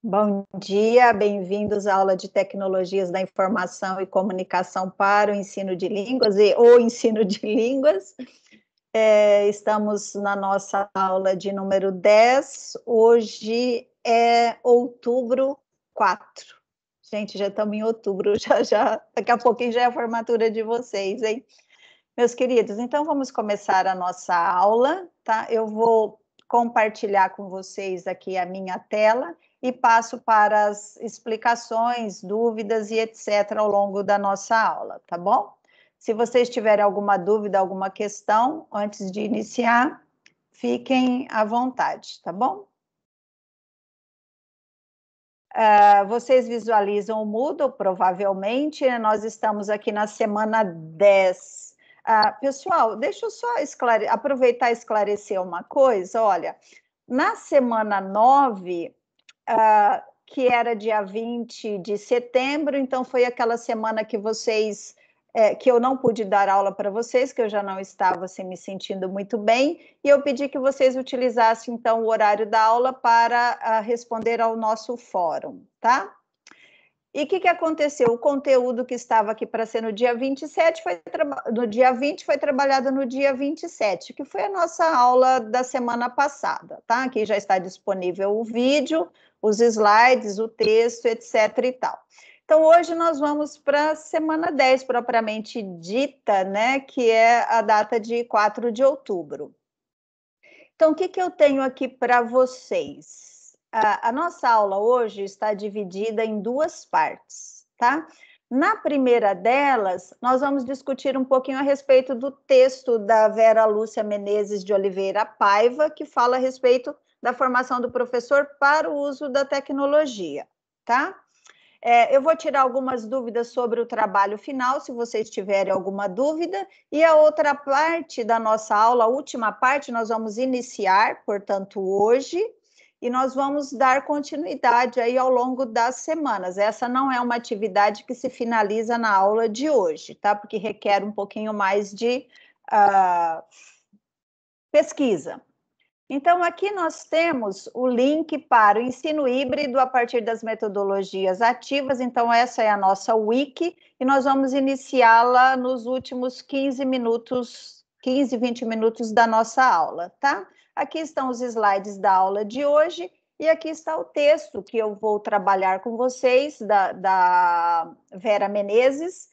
Bom dia, bem-vindos à aula de Tecnologias da Informação e Comunicação para o ensino de línguas ou ensino de línguas. Estamos na nossa aula de número 10, hoje é outubro 4. Gente, já estamos em outubro, daqui a pouquinho já é a formatura de vocês, hein? Meus queridos, então vamos começar a nossa aula, tá? Eu vou compartilhar com vocês aqui a minha tela e passo para as explicações, dúvidas e etc. ao longo da nossa aula, tá bom? Se vocês tiverem alguma dúvida, alguma questão, antes de iniciar, fiquem à vontade, tá bom? Vocês visualizam o Moodle, provavelmente, nós estamos aqui na semana 10. Pessoal, deixa eu só aproveitar e esclarecer uma coisa, olha, na semana 9, que era dia 20 de setembro, então foi aquela semana que vocês, que eu não pude dar aula para vocês, que eu já não estava assim, me sentindo muito bem, e eu pedi que vocês utilizassem, então, o horário da aula para responder ao nosso fórum, tá? E o que aconteceu? O conteúdo que estava aqui para ser no dia 27, no dia 20, foi trabalhado no dia 27, que foi a nossa aula da semana passada, tá? Aqui já está disponível o vídeo, os slides, o texto, etc. e tal. Então, hoje nós vamos para a semana 10, propriamente dita, né? Que é a data de 4 de outubro. Então, o que eu tenho aqui para vocês? A nossa aula hoje está dividida em duas partes, tá? Na primeira delas, nós vamos discutir um pouquinho a respeito do texto da Vera Lúcia Menezes de Oliveira Paiva, que fala a respeito da formação do professor para o uso da tecnologia, tá? Eu vou tirar algumas dúvidas sobre o trabalho final, se vocês tiverem alguma dúvida, e a outra parte da nossa aula, a última parte, nós vamos iniciar, portanto, hoje, e nós vamos dar continuidade aí ao longo das semanas. Essa não é uma atividade que se finaliza na aula de hoje, tá? Porque requer um pouquinho mais de pesquisa. Então, aqui nós temos o link para o ensino híbrido a partir das metodologias ativas. Então, essa é a nossa wiki, e nós vamos iniciá-la nos últimos 15, 20 minutos da nossa aula, tá? Aqui estão os slides da aula de hoje, e aqui está o texto que eu vou trabalhar com vocês, da Vera Menezes,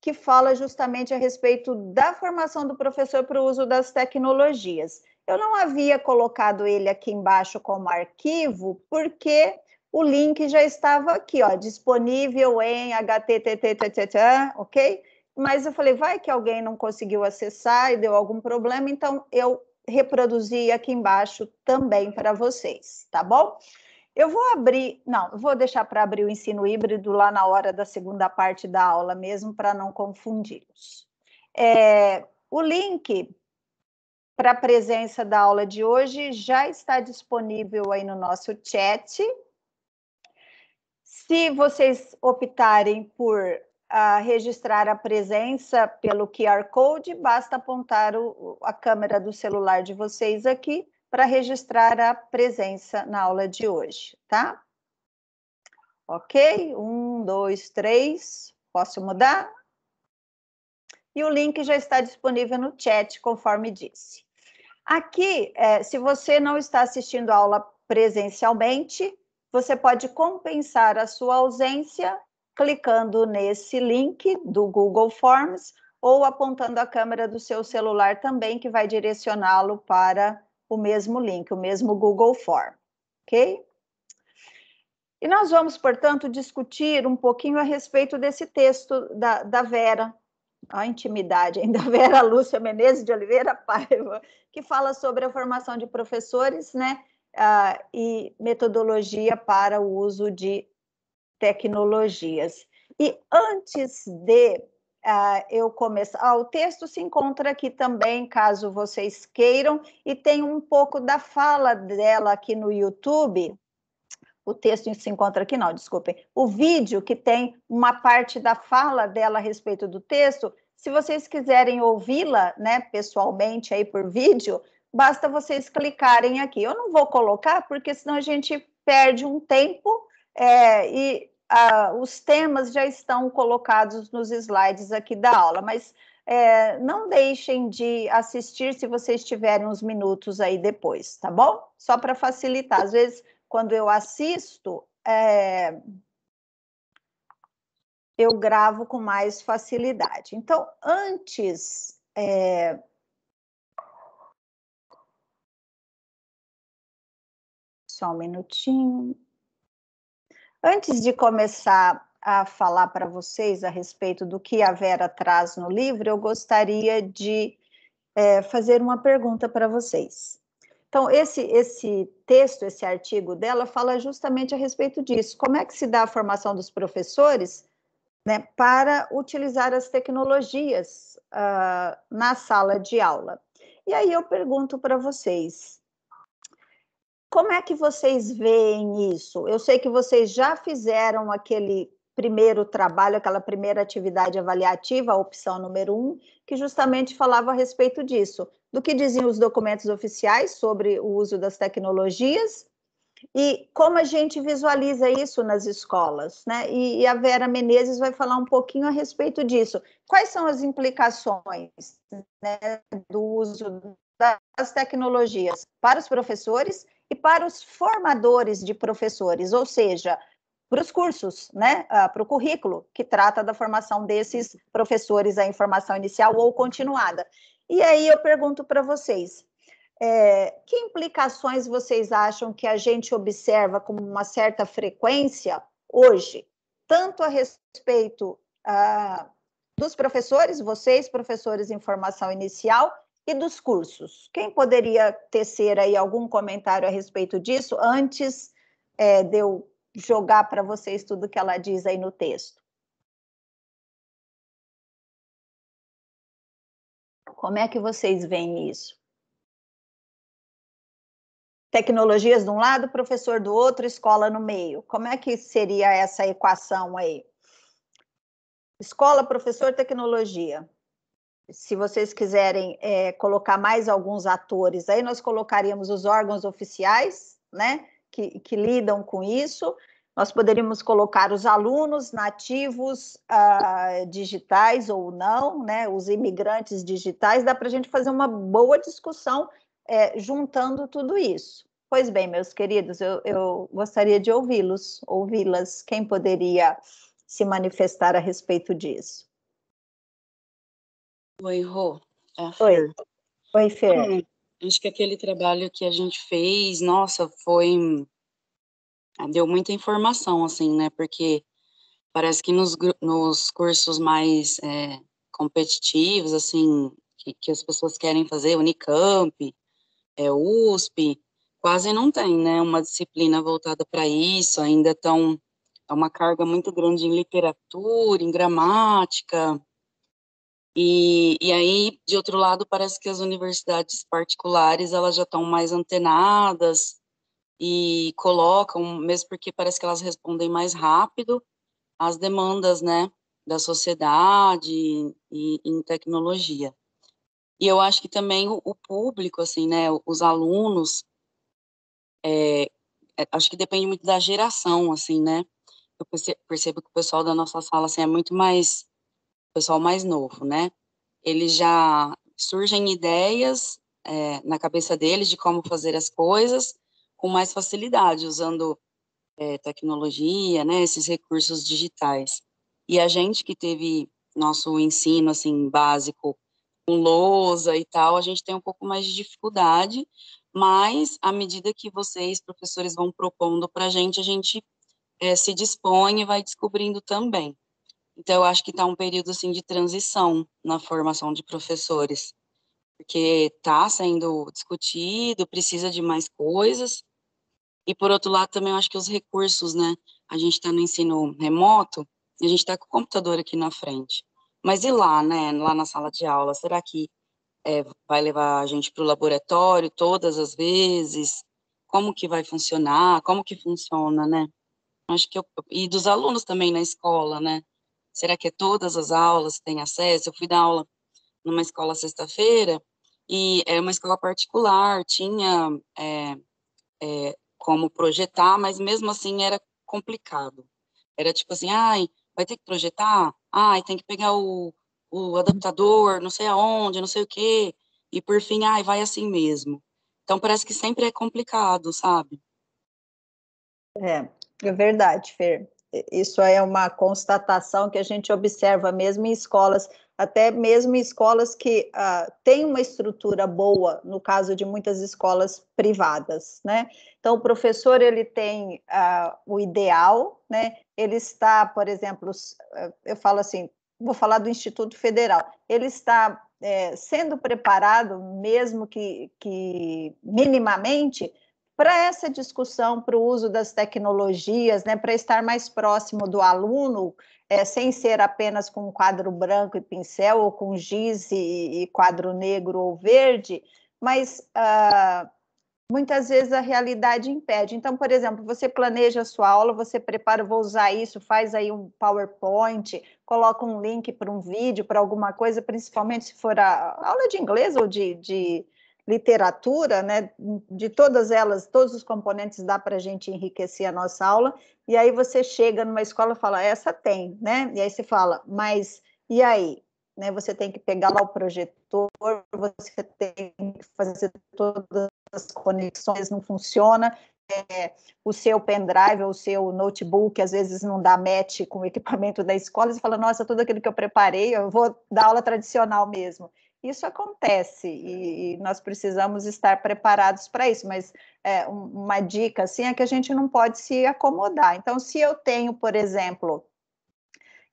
que fala justamente a respeito da formação do professor para o uso das tecnologias. Eu não havia colocado ele aqui embaixo como arquivo, porque o link já estava aqui, ó, disponível em http, ok? Mas eu falei, vai que alguém não conseguiu acessar e deu algum problema, então eu reproduzi aqui embaixo também para vocês, tá bom? Eu vou abrir, não, vou deixar para abrir o ensino híbrido lá na hora da segunda parte da aula mesmo, para não confundi-los. O link para a presença da aula de hoje já está disponível aí no nosso chat. Se vocês optarem por registrar a presença pelo QR Code, basta apontar a câmera do celular de vocês aqui para registrar a presença na aula de hoje, tá? Ok? 1, 2, 3. Posso mudar? E o link já está disponível no chat, conforme disse. Aqui, se você não está assistindo a aula presencialmente, você pode compensar a sua ausência clicando nesse link do Google Forms ou apontando a câmera do seu celular também, que vai direcioná-lo para o mesmo link, o mesmo Google Form, ok? E nós vamos, portanto, discutir um pouquinho a respeito desse texto da Vera, a intimidade, ainda Vera Lúcia Menezes de Oliveira Paiva, que fala sobre a formação de professores, né, e metodologia para o uso de tecnologias. E antes de eu começar, o texto se encontra aqui também, caso vocês queiram, e tem um pouco da fala dela aqui no YouTube. O texto se encontra aqui, não, desculpem. O vídeo, que tem uma parte da fala dela a respeito do texto, se vocês quiserem ouvi-la, né, pessoalmente aí por vídeo, basta vocês clicarem aqui. Eu não vou colocar, porque senão a gente perde um tempo e os temas já estão colocados nos slides aqui da aula, mas não deixem de assistir se vocês tiverem uns minutos aí depois, tá bom? Só para facilitar. Às vezes, quando eu assisto, eu gravo com mais facilidade. Então, antes... Só um minutinho. Antes de começar a falar para vocês a respeito do que a Vera traz no livro, eu gostaria de fazer uma pergunta para vocês. Então, esse texto, esse artigo dela, fala justamente a respeito disso. Como é que se dá a formação dos professores, né, para utilizar as tecnologias na sala de aula? E aí eu pergunto para vocês, como é que vocês veem isso? Eu sei que vocês já fizeram aquele primeiro trabalho, aquela primeira atividade avaliativa, a opção número 1, que justamente falava a respeito disso, do que diziam os documentos oficiais sobre o uso das tecnologias e como a gente visualiza isso nas escolas, né? E a Vera Menezes vai falar um pouquinho a respeito disso. Quais são as implicações, né, do uso das tecnologias para os professores e para os formadores de professores, ou seja, para os cursos, né, para o currículo que trata da formação desses professores, a formação inicial ou continuada. E aí eu pergunto para vocês, que implicações vocês acham que a gente observa com uma certa frequência hoje, tanto a respeito dos professores, vocês, professores em formação inicial, e dos cursos? Quem poderia tecer aí algum comentário a respeito disso antes de eu jogar para vocês tudo que ela diz aí no texto? Como é que vocês veem isso? Tecnologias de um lado, professor do outro, escola no meio. Como é que seria essa equação aí? Escola, professor, tecnologia. Se vocês quiserem colocar mais alguns atores, aí nós colocaríamos os órgãos oficiais, né, que lidam com isso. Nós poderíamos colocar os alunos nativos digitais ou não, né, os imigrantes digitais. Dá para a gente fazer uma boa discussão juntando tudo isso. Pois bem, meus queridos, eu gostaria de ouvi-las. Quem poderia se manifestar a respeito disso? Oi, Rô. É a Oi. Fer. Oi, Fer. Acho que aquele trabalho que a gente fez, nossa, deu muita informação, assim, né? Porque parece que nos cursos mais competitivos, assim, que as pessoas querem fazer, Unicamp, USP, quase não tem, né? Uma disciplina voltada para isso, ainda é uma carga muito grande em literatura, em gramática. E aí, de outro lado, parece que as universidades particulares, elas já estão mais antenadas e colocam, mesmo porque parece que elas respondem mais rápido às demandas, né, da sociedade e em tecnologia. E eu acho que também o público, assim, né, os alunos, acho que depende muito da geração, assim, né, eu percebo que o pessoal da nossa sala, assim, é muito mais, pessoal mais novo, né, eles já surgem ideias na cabeça deles de como fazer as coisas com mais facilidade, usando tecnologia, né, esses recursos digitais. E a gente que teve nosso ensino, assim, básico, com lousa e tal, a gente tem um pouco mais de dificuldade, mas à medida que vocês, professores, vão propondo para a gente se dispõe e vai descobrindo também. Então, eu acho que está um período, assim, de transição na formação de professores, porque está sendo discutido, precisa de mais coisas, e por outro lado também eu acho que os recursos, né, a gente está no ensino remoto, e a gente está com o computador aqui na frente, mas e lá, né, lá na sala de aula, será que vai levar a gente para o laboratório todas as vezes? Como que vai funcionar? Como que funciona, né? Acho que e dos alunos também na escola, né? Será que todas as aulas têm acesso? Eu fui dar aula numa escola sexta-feira, e era uma escola particular, tinha como projetar, mas mesmo assim era complicado. Era tipo assim, ai, vai ter que projetar? Ai, tem que pegar o adaptador, não sei aonde, não sei o quê, e por fim, ai, vai assim mesmo. Então parece que sempre é complicado, sabe? É verdade, Fer. Isso é uma constatação que a gente observa mesmo em escolas, até mesmo em escolas que têm uma estrutura boa, no caso de muitas escolas privadas, né? Então, o professor, ele tem o ideal, né? Ele está, por exemplo, eu falo assim, vou falar do Instituto Federal, ele está sendo preparado, mesmo que minimamente, para essa discussão, para o uso das tecnologias, né, para estar mais próximo do aluno, sem ser apenas com quadro branco e pincel, ou com giz e quadro negro ou verde, mas muitas vezes a realidade impede. Então, por exemplo, você planeja a sua aula, você prepara, vou usar isso, faz aí um PowerPoint, coloca um link para um vídeo, para alguma coisa, principalmente se for a aula de inglês ou de literatura, né? De todas elas, todos os componentes dá para a gente enriquecer a nossa aula, e aí você chega numa escola e fala, essa tem, né? E aí você fala, mas e aí? Né, você tem que pegar lá o projetor, você tem que fazer todas as conexões, não funciona, o seu pendrive, o seu notebook, às vezes não dá match com o equipamento da escola, você fala, nossa, tudo aquilo que eu preparei, eu vou dar aula tradicional mesmo. Isso acontece e nós precisamos estar preparados para isso, mas uma dica assim é que a gente não pode se acomodar. Então, se eu tenho, por exemplo,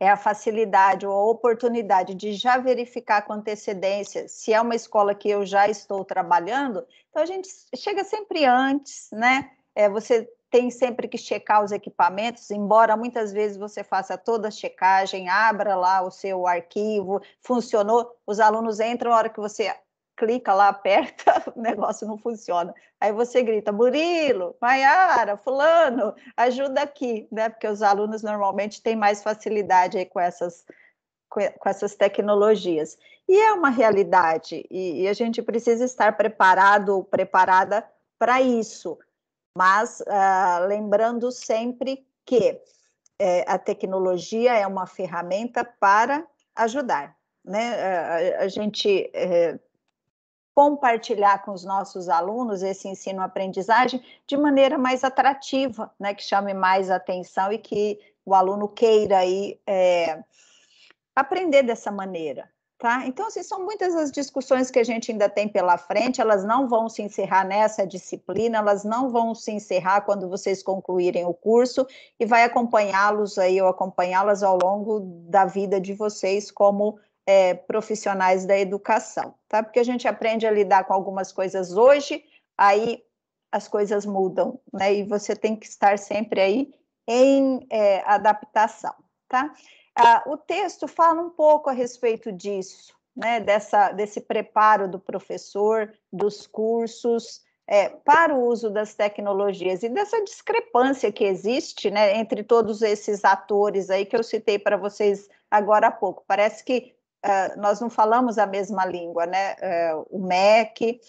a facilidade ou a oportunidade de já verificar com antecedência se é uma escola que eu já estou trabalhando, então a gente chega sempre antes, né? Você tem sempre que checar os equipamentos, embora muitas vezes você faça toda a checagem, abra lá o seu arquivo, funcionou, os alunos entram, a hora que você clica lá, aperta, o negócio não funciona. Aí você grita, Murilo, Maiara, fulano, ajuda aqui, né? Porque os alunos normalmente têm mais facilidade aí com essas tecnologias. E é uma realidade, e a gente precisa estar preparada para isso. Mas lembrando sempre que a tecnologia é uma ferramenta para ajudar, né? A gente compartilhar com os nossos alunos esse ensino-aprendizagem de maneira mais atrativa, né, que chame mais atenção e que o aluno queira aí, aprender dessa maneira. Tá? Então, assim, são muitas as discussões que a gente ainda tem pela frente, elas não vão se encerrar nessa disciplina, elas não vão se encerrar quando vocês concluírem o curso, e vai acompanhá-los aí, ou acompanhá-las ao longo da vida de vocês como profissionais da educação, tá? Porque a gente aprende a lidar com algumas coisas hoje, aí as coisas mudam, né? E você tem que estar sempre aí em adaptação, tá? O texto fala um pouco a respeito disso, né? Desse preparo do professor, dos cursos, para o uso das tecnologias e dessa discrepância que existe, né, entre todos esses atores aí que eu citei para vocês agora há pouco. Parece que nós não falamos a mesma língua, né? O MEC,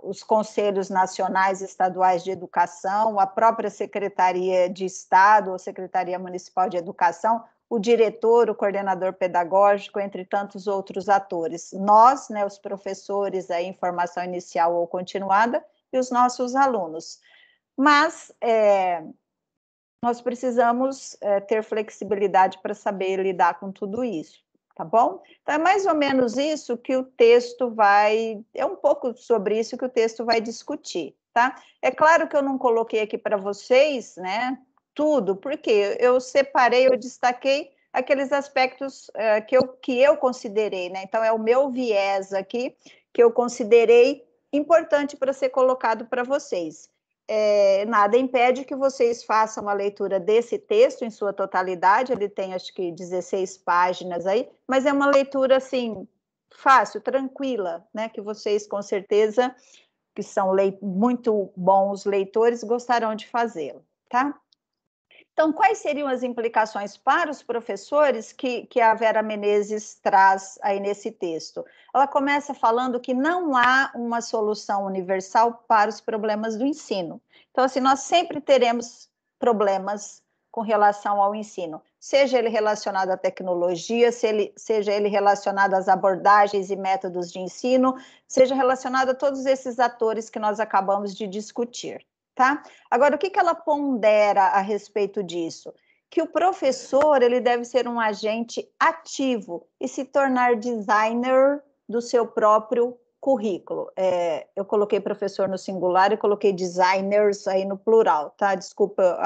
os Conselhos Nacionais e Estaduais de Educação, a própria Secretaria de Estado ou Secretaria Municipal de Educação, o diretor, o coordenador pedagógico, entre tantos outros atores. Nós, né, os professores em formação inicial ou continuada, e os nossos alunos. Mas nós precisamos ter flexibilidade para saber lidar com tudo isso. Tá bom? Então, é mais ou menos isso que o texto é um pouco sobre isso que o texto vai discutir, tá? É claro que eu não coloquei aqui para vocês, né, tudo, porque eu separei, eu destaquei aqueles aspectos que eu considerei, né? Então, é o meu viés aqui, que eu considerei importante para ser colocado para vocês. Nada impede que vocês façam a leitura desse texto em sua totalidade, ele tem acho que 16 páginas aí, mas é uma leitura assim, fácil, tranquila, né? Que vocês com certeza, que são muito bons leitores, gostarão de fazê-lo, tá? Então, quais seriam as implicações para os professores que a Vera Menezes traz aí nesse texto? Ela começa falando que não há uma solução universal para os problemas do ensino. Então, assim, nós sempre teremos problemas com relação ao ensino, seja ele relacionado à tecnologia, seja ele relacionado às abordagens e métodos de ensino, seja relacionado a todos esses atores que nós acabamos de discutir. Tá? Agora, o que ela pondera a respeito disso? Que o professor ele deve ser um agente ativo e se tornar designer do seu próprio currículo. Eu coloquei professor no singular e coloquei designers aí no plural, tá? Desculpa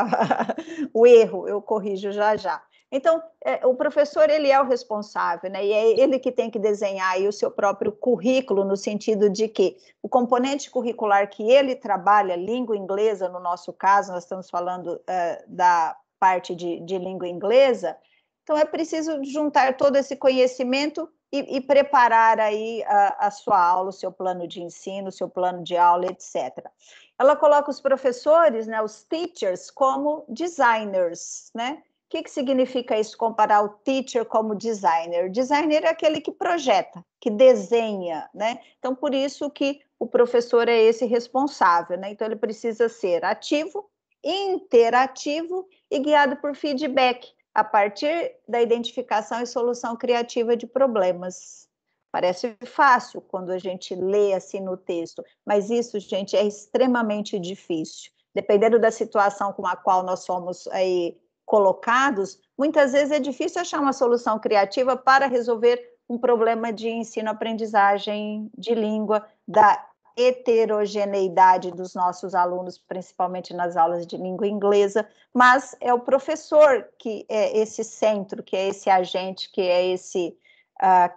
o erro, eu corrijo já já. Então, o professor, ele é o responsável, né? E é ele que tem que desenhar aí o seu próprio currículo, no sentido de que o componente curricular que ele trabalha, língua inglesa, no nosso caso, nós estamos falando da parte de língua inglesa, então é preciso juntar todo esse conhecimento e preparar aí a sua aula, o seu plano de ensino, o seu plano de aula, etc. Ela coloca os professores, né, os teachers, como designers, né? O que significa isso, comparar o teacher como designer? Designer é aquele que projeta, que desenha, né? Então, por isso que o professor é esse responsável, né? Então, ele precisa ser ativo, interativo e guiado por feedback, a partir da identificação e solução criativa de problemas. Parece fácil quando a gente lê assim no texto, mas isso, gente, é extremamente difícil. Dependendo da situação com a qual nós somos aí colocados, muitas vezes é difícil achar uma solução criativa para resolver um problema de ensino-aprendizagem de língua, da heterogeneidade dos nossos alunos, principalmente nas aulas de língua inglesa, mas é o professor que é esse centro, que é esse agente, que é esse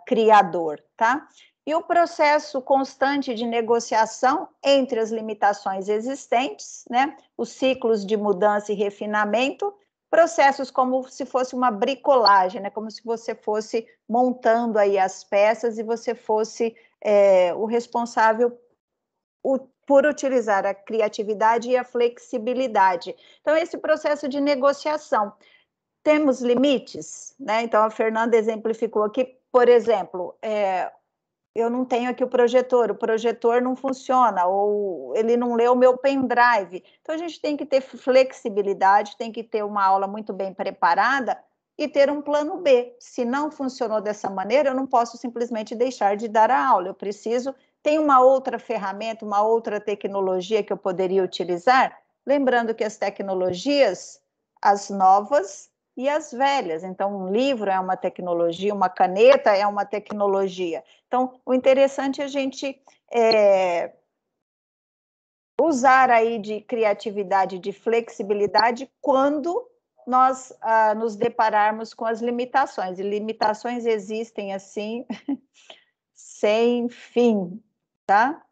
criador, tá? E o processo constante de negociação entre as limitações existentes, né? Os ciclos de mudança e refinamento, processos como se fosse uma bricolagem, né? Como se você fosse montando aí as peças e você fosse o responsável por utilizar a criatividade e a flexibilidade. Então, esse processo de negociação. Temos limites, né? Então, a Fernanda exemplificou aqui, por exemplo, eu não tenho aqui o projetor não funciona, ou ele não lê o meu pendrive. Então, a gente tem que ter flexibilidade, tem que ter uma aula muito bem preparada e ter um plano B. Se não funcionou dessa maneira, eu não posso simplesmente deixar de dar a aula, eu preciso... Tem uma outra ferramenta, uma outra tecnologia que eu poderia utilizar? Lembrando que as tecnologias, as novas e as velhas. Então, um livro é uma tecnologia, uma caneta é uma tecnologia. Então, o interessante é a gente usar aí de criatividade, de flexibilidade, quando nós nos depararmos com as limitações. E limitações existem, assim, sem fim, tá?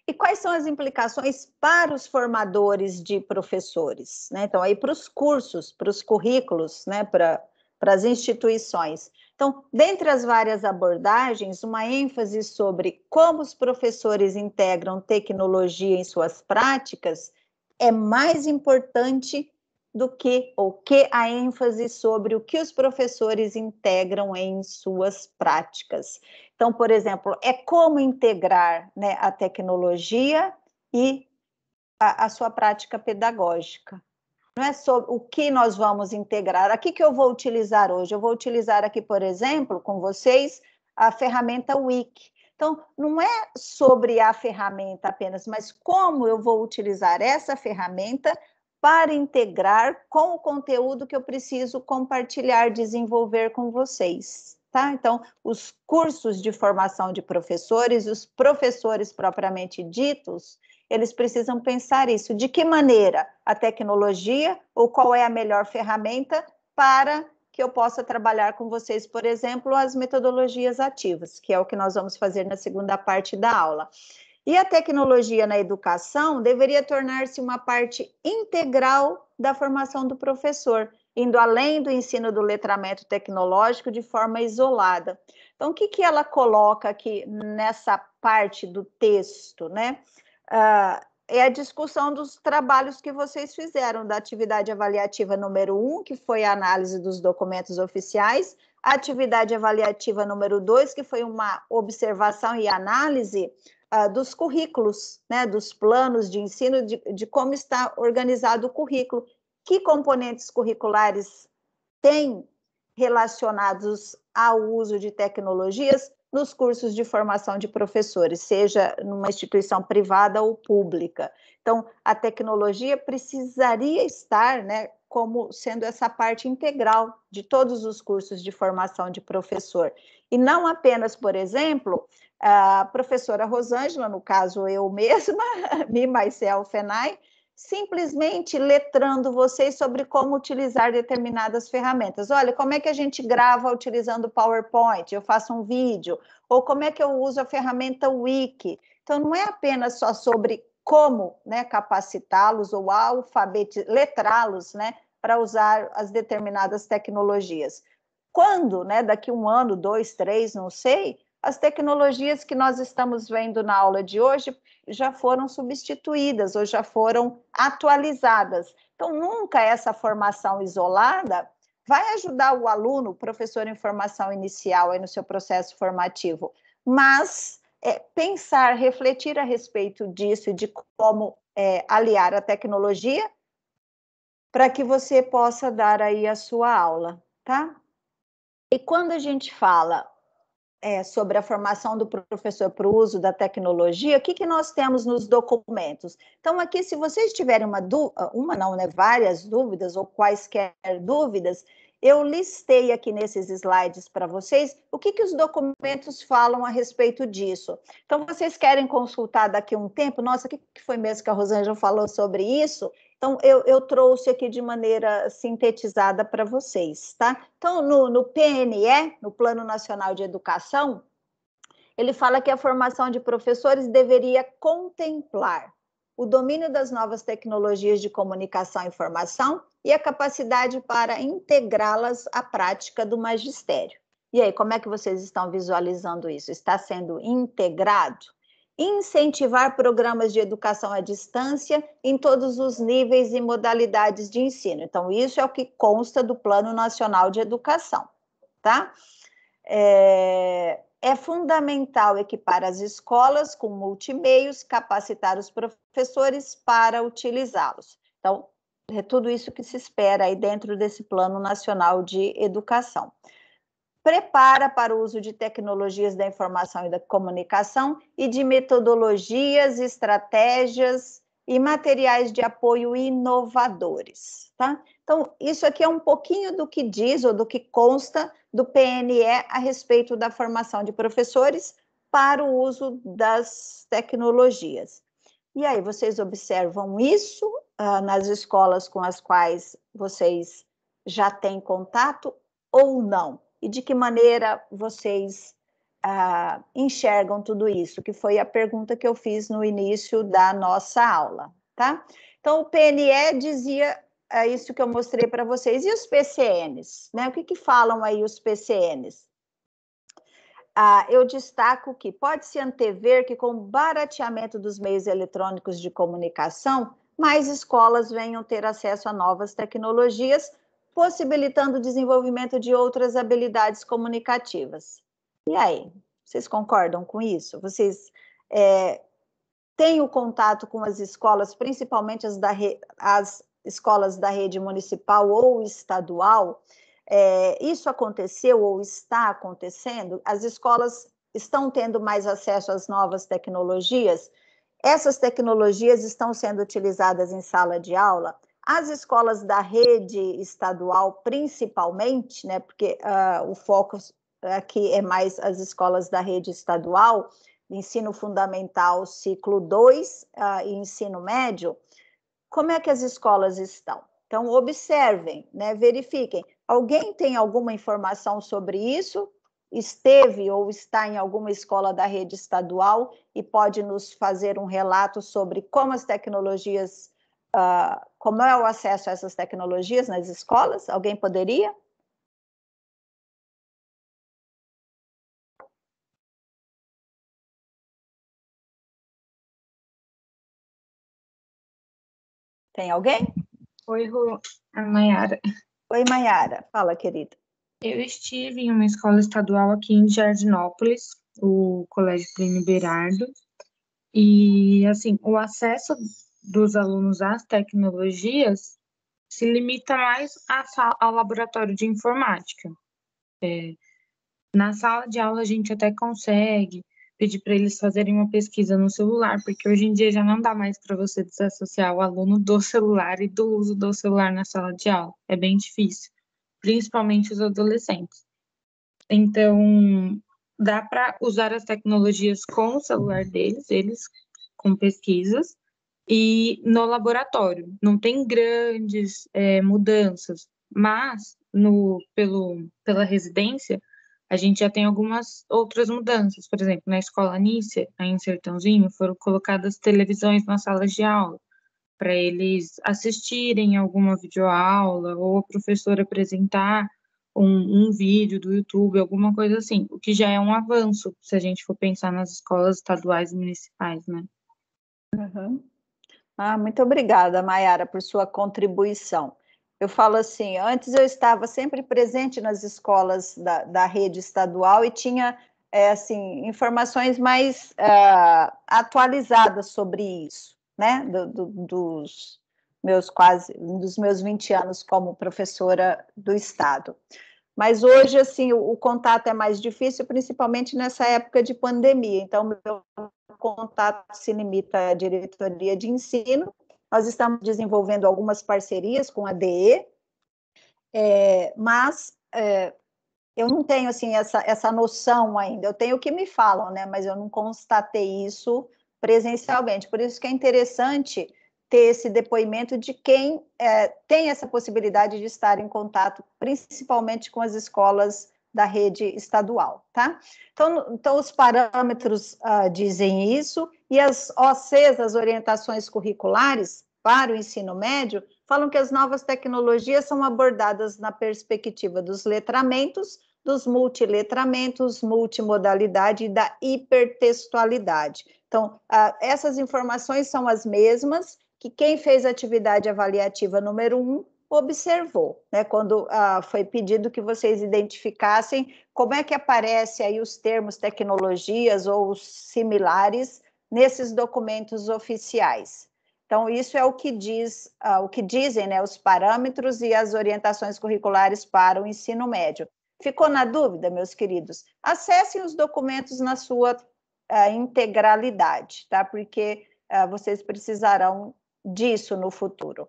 E quais são as implicações para os formadores de professores, né? Então, aí para os cursos, para os currículos, né? Para as instituições. Então, dentre as várias abordagens, uma ênfase sobre como os professores integram tecnologia em suas práticas é mais importante do que a ênfase sobre o que os professores integram em suas práticas. Então, por exemplo, é como integrar, né, a tecnologia e a sua prática pedagógica. Não é sobre o que nós vamos integrar. Aqui que eu vou utilizar hoje? Eu vou utilizar aqui, por exemplo, com vocês, a ferramenta Wiki. Então, não é sobre a ferramenta apenas, mas como eu vou utilizar essa ferramenta para integrar com o conteúdo que eu preciso compartilhar, desenvolver com vocês. Tá? Então, os cursos de formação de professores, os professores propriamente ditos, eles precisam pensar isso. De que maneira a tecnologia ou qual é a melhor ferramenta para que eu possa trabalhar com vocês, por exemplo, as metodologias ativas, que é o que nós vamos fazer na segunda parte da aula. E a tecnologia na educação deveria tornar-se uma parte integral da formação do professor, indo além do ensino do letramento tecnológico de forma isolada. Então, o que ela coloca aqui nessa parte do texto, né? é a discussão dos trabalhos que vocês fizeram, da atividade avaliativa número 1, que foi a análise dos documentos oficiais, a atividade avaliativa número 2, que foi uma observação e análise dos currículos, né, dos planos de ensino, de como está organizado o currículo, que componentes curriculares tem relacionados ao uso de tecnologias nos cursos de formação de professores, seja numa instituição privada ou pública. Então, a tecnologia precisaria estar, né, como sendo essa parte integral de todos os cursos de formação de professor. E não apenas, por exemplo, a professora Rosângela, no caso eu mesma, me, myself and I, simplesmente letrando vocês sobre como utilizar determinadas ferramentas. Olha, como é que a gente grava utilizando o PowerPoint? Eu faço um vídeo. Ou como é que eu uso a ferramenta Wiki? Então, não é apenas só sobre como, né, capacitá-los ou letrá-los, né, para usar as determinadas tecnologias. Quando, né, daqui 1 ano, 2, 3, não sei, as tecnologias que nós estamos vendo na aula de hoje já foram substituídas ou já foram atualizadas. Então, nunca essa formação isolada vai ajudar o aluno, o professor em formação inicial aí no seu processo formativo, mas pensar, refletir a respeito disso e de como aliar a tecnologia para que você possa dar aí a sua aula, tá? E quando a gente fala sobre a formação do professor para o uso da tecnologia, o que nós temos nos documentos? Então, aqui, se vocês tiverem várias dúvidas ou quaisquer dúvidas, eu listei aqui nesses slides para vocês o que os documentos falam a respeito disso. Então, vocês querem consultar daqui a um tempo? Nossa, o que foi mesmo que a Rosângela falou sobre isso? Então, eu trouxe aqui de maneira sintetizada para vocês, tá? Então, no PNE, no Plano Nacional de Educação, ele fala que a formação de professores deveria contemplar o domínio das novas tecnologias de comunicação e informação e a capacidade para integrá-las à prática do magistério. E aí, como é que vocês estão visualizando isso? Está sendo integrado? Incentivar programas de educação à distância em todos os níveis e modalidades de ensino. Então, isso é o que consta do Plano Nacional de Educação, tá? É fundamental equipar as escolas com multimeios, capacitar os professores para utilizá-los. Então, é tudo isso que se espera aí dentro desse Plano Nacional de Educação. Prepara para o uso de tecnologias da informação e da comunicação e de metodologias, estratégias e materiais de apoio inovadores, tá? Então, isso aqui é um pouquinho do que diz ou do que consta do PNE a respeito da formação de professores para o uso das tecnologias. E aí, vocês observam isso nas escolas com as quais vocês já têm contato ou não? E de que maneira vocês enxergam tudo isso? Que foi a pergunta que eu fiz no início da nossa aula, tá? Então, o PNE dizia isso que eu mostrei para vocês. E os PCNs, né? O que falam aí os PCNs? Eu destaco que pode-se antever que com o barateamento dos meios eletrônicos de comunicação, mais escolas venham ter acesso a novas tecnologias, possibilitando o desenvolvimento de outras habilidades comunicativas. E aí, vocês concordam com isso? Vocês têm o contato com as escolas, principalmente as escolas da rede municipal ou estadual? Isso aconteceu ou está acontecendo? As escolas estão tendo mais acesso às novas tecnologias? Essas tecnologias estão sendo utilizadas em sala de aula? As escolas da rede estadual, principalmente, né, porque o foco aqui é mais as escolas da rede estadual, ensino fundamental, ciclo 2 e ensino médio, como é que as escolas estão? Então, observem, né, verifiquem. Alguém tem alguma informação sobre isso? Esteve ou está em alguma escola da rede estadual e pode nos fazer um relato sobre como as tecnologias, como é o acesso a essas tecnologias nas escolas? Alguém poderia? Tem alguém? Oi, a Mayara. Oi, Mayara. Fala, querida. Eu estive em uma escola estadual aqui em Jardinópolis, o Colégio Plínio Berardo, e, assim, o acesso dos alunos às tecnologias se limita mais ao laboratório de informática. Na sala de aula a gente até consegue pedir para eles fazerem uma pesquisa no celular, porque hoje em dia já não dá mais para você desassociar o aluno do celular e do uso do celular na sala de aula. É bem difícil, principalmente os adolescentes. Então, dá para usar as tecnologias com o celular deles, eles com pesquisas, e no laboratório. Não tem grandes mudanças, mas pela residência, a gente já tem algumas outras mudanças. Por exemplo, na escola Nícia, aí em Sertãozinho, foram colocadas televisões nas salas de aula, para eles assistirem alguma videoaula, ou a professora apresentar um vídeo do YouTube, alguma coisa assim, o que já é um avanço, se a gente for pensar nas escolas estaduais e municipais, né? Uhum. Muito obrigada, Mayara, por sua contribuição. Eu falo assim, antes eu estava sempre presente nas escolas da rede estadual e tinha, assim, informações mais atualizadas sobre isso, né, dos meus 20 anos como professora do Estado. Mas hoje, assim, o contato é mais difícil, principalmente nessa época de pandemia. Então, meu contato se limita à diretoria de ensino. Nós estamos desenvolvendo algumas parcerias com a DE, mas eu não tenho, assim, essa noção ainda. Eu tenho o que me falam, né? Mas eu não constatei isso presencialmente. Por isso que é interessante ter esse depoimento de quem tem essa possibilidade de estar em contato, principalmente com as escolas da rede estadual, tá? Então os parâmetros dizem isso, e as OCs, as orientações curriculares para o ensino médio, falam que as novas tecnologias são abordadas na perspectiva dos letramentos, dos multiletramentos, multimodalidade e da hipertextualidade. Então, essas informações são as mesmas que quem fez a atividade avaliativa número 1 observou, né, quando foi pedido que vocês identificassem como é que aparece aí os termos tecnologias ou similares nesses documentos oficiais. Então, isso é o que dizem, né, os parâmetros e as orientações curriculares para o ensino médio. Ficou na dúvida, meus queridos? Acessem os documentos na sua integralidade, tá? Porque vocês precisarão disso no futuro.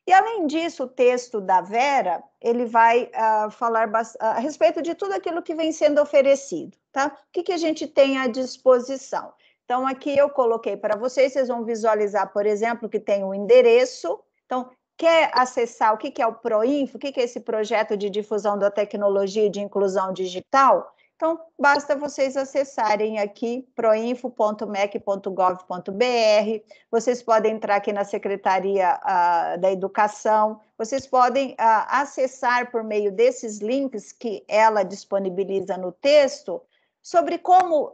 E, além disso, o texto da Vera, ele vai falar a respeito de tudo aquilo que vem sendo oferecido, tá? O que a gente tem à disposição? Então, aqui eu coloquei para vocês vão visualizar, por exemplo, que tem um endereço. Então, quer acessar o que é o PROINFO, o que é esse projeto de difusão da tecnologia e de inclusão digital? Então, basta vocês acessarem aqui proinfo.mec.gov.br, vocês podem entrar aqui na Secretaria da Educação, vocês podem acessar por meio desses links que ela disponibiliza no texto, sobre como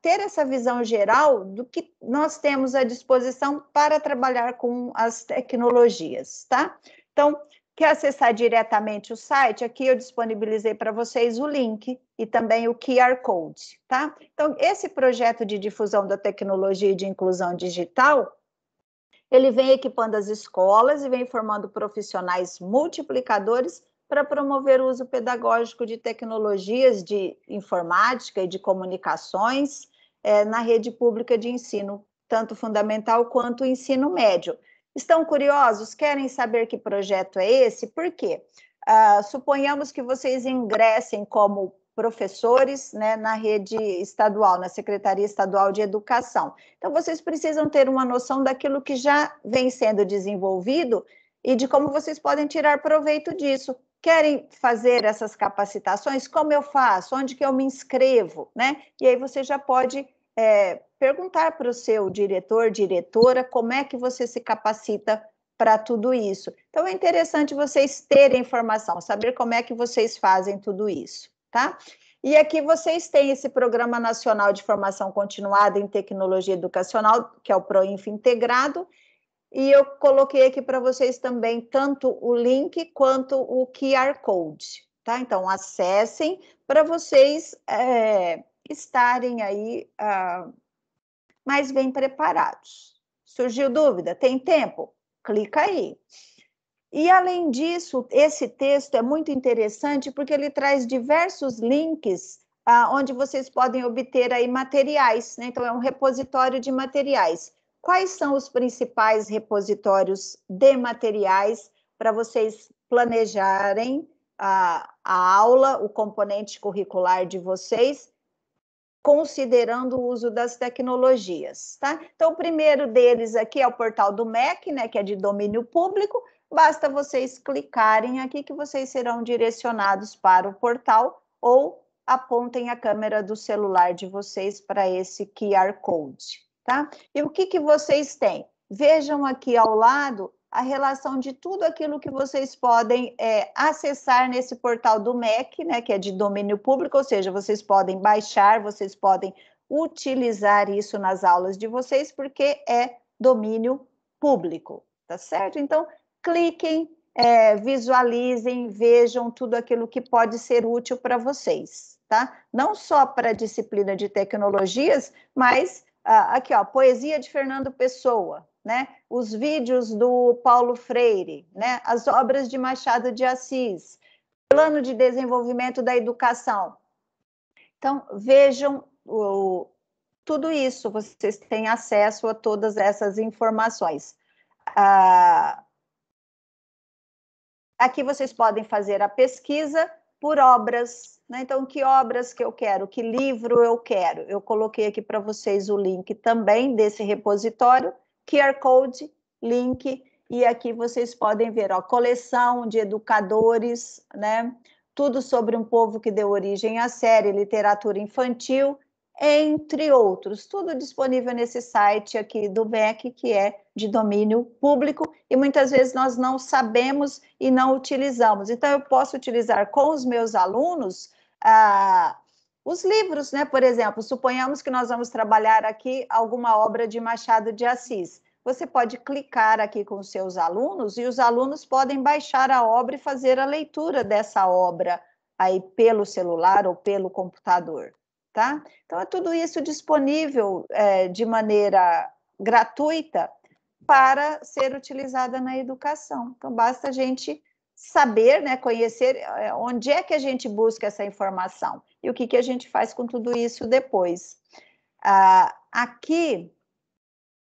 ter essa visão geral do que nós temos à disposição para trabalhar com as tecnologias, tá? Então, quer acessar diretamente o site? Aqui eu disponibilizei para vocês o link e também o QR Code, tá? Então, esse projeto de difusão da tecnologia e de inclusão digital, ele vem equipando as escolas e vem formando profissionais multiplicadores para promover o uso pedagógico de tecnologias de informática e de comunicações na rede pública de ensino, tanto fundamental quanto ensino médio. Estão curiosos? Querem saber que projeto é esse? Por quê? Suponhamos que vocês ingressem como professores, né, na rede estadual, na Secretaria Estadual de Educação. Então, vocês precisam ter uma noção daquilo que já vem sendo desenvolvido e de como vocês podem tirar proveito disso. Querem fazer essas capacitações? Como eu faço? Onde que eu me inscrevo? Né? E aí você já pode perguntar para o seu diretor, diretora, como é que você se capacita para tudo isso. Então, é interessante vocês terem informação, saber como é que vocês fazem tudo isso, tá? E aqui vocês têm esse Programa Nacional de Formação Continuada em Tecnologia Educacional, que é o PROINFO Integrado, e eu coloquei aqui para vocês também tanto o link quanto o QR Code, tá? Então, acessem para vocês estarem aí mais bem preparados. Surgiu dúvida? Tem tempo? Clica aí. E, além disso, esse texto é muito interessante porque ele traz diversos links onde vocês podem obter aí materiais, né? Então, é um repositório de materiais. Quais são os principais repositórios de materiais para vocês planejarem a aula, o componente curricular de vocês, considerando o uso das tecnologias, tá? Então, o primeiro deles aqui é o portal do MEC, né, que é de domínio público. Basta vocês clicarem aqui que vocês serão direcionados para o portal ou apontem a câmera do celular de vocês para esse QR Code, tá? E o que vocês têm? Vejam aqui ao lado a relação de tudo aquilo que vocês podem acessar nesse portal do MEC, né, que é de domínio público, ou seja, vocês podem baixar, vocês podem utilizar isso nas aulas de vocês, porque é domínio público, tá certo? Então, cliquem, visualizem, vejam tudo aquilo que pode ser útil para vocês, tá? Não só para a disciplina de tecnologias, mas aqui, ó, poesia de Fernando Pessoa, né? Os vídeos do Paulo Freire, né? As obras de Machado de Assis, plano de desenvolvimento da educação. Então, vejam tudo isso, vocês têm acesso a todas essas informações. Aqui vocês podem fazer a pesquisa por obras, né? Então, que obras que eu quero, que livro eu quero. Eu coloquei aqui para vocês o link também desse repositório, QR Code, link, e aqui vocês podem ver, ó, coleção de educadores, né? Tudo sobre um povo que deu origem à série, literatura infantil, entre outros, tudo disponível nesse site aqui do MEC, que é de domínio público, e muitas vezes nós não sabemos e não utilizamos. Então, eu posso utilizar com os meus alunos os livros, né? Por exemplo, suponhamos que nós vamos trabalhar aqui alguma obra de Machado de Assis. Você pode clicar aqui com os seus alunos e os alunos podem baixar a obra e fazer a leitura dessa obra aí pelo celular ou pelo computador. Tá? Então, é tudo isso disponível de maneira gratuita para ser utilizada na educação. Então, basta a gente saber, né, conhecer onde é que a gente busca essa informação e o que a gente faz com tudo isso depois. Aqui,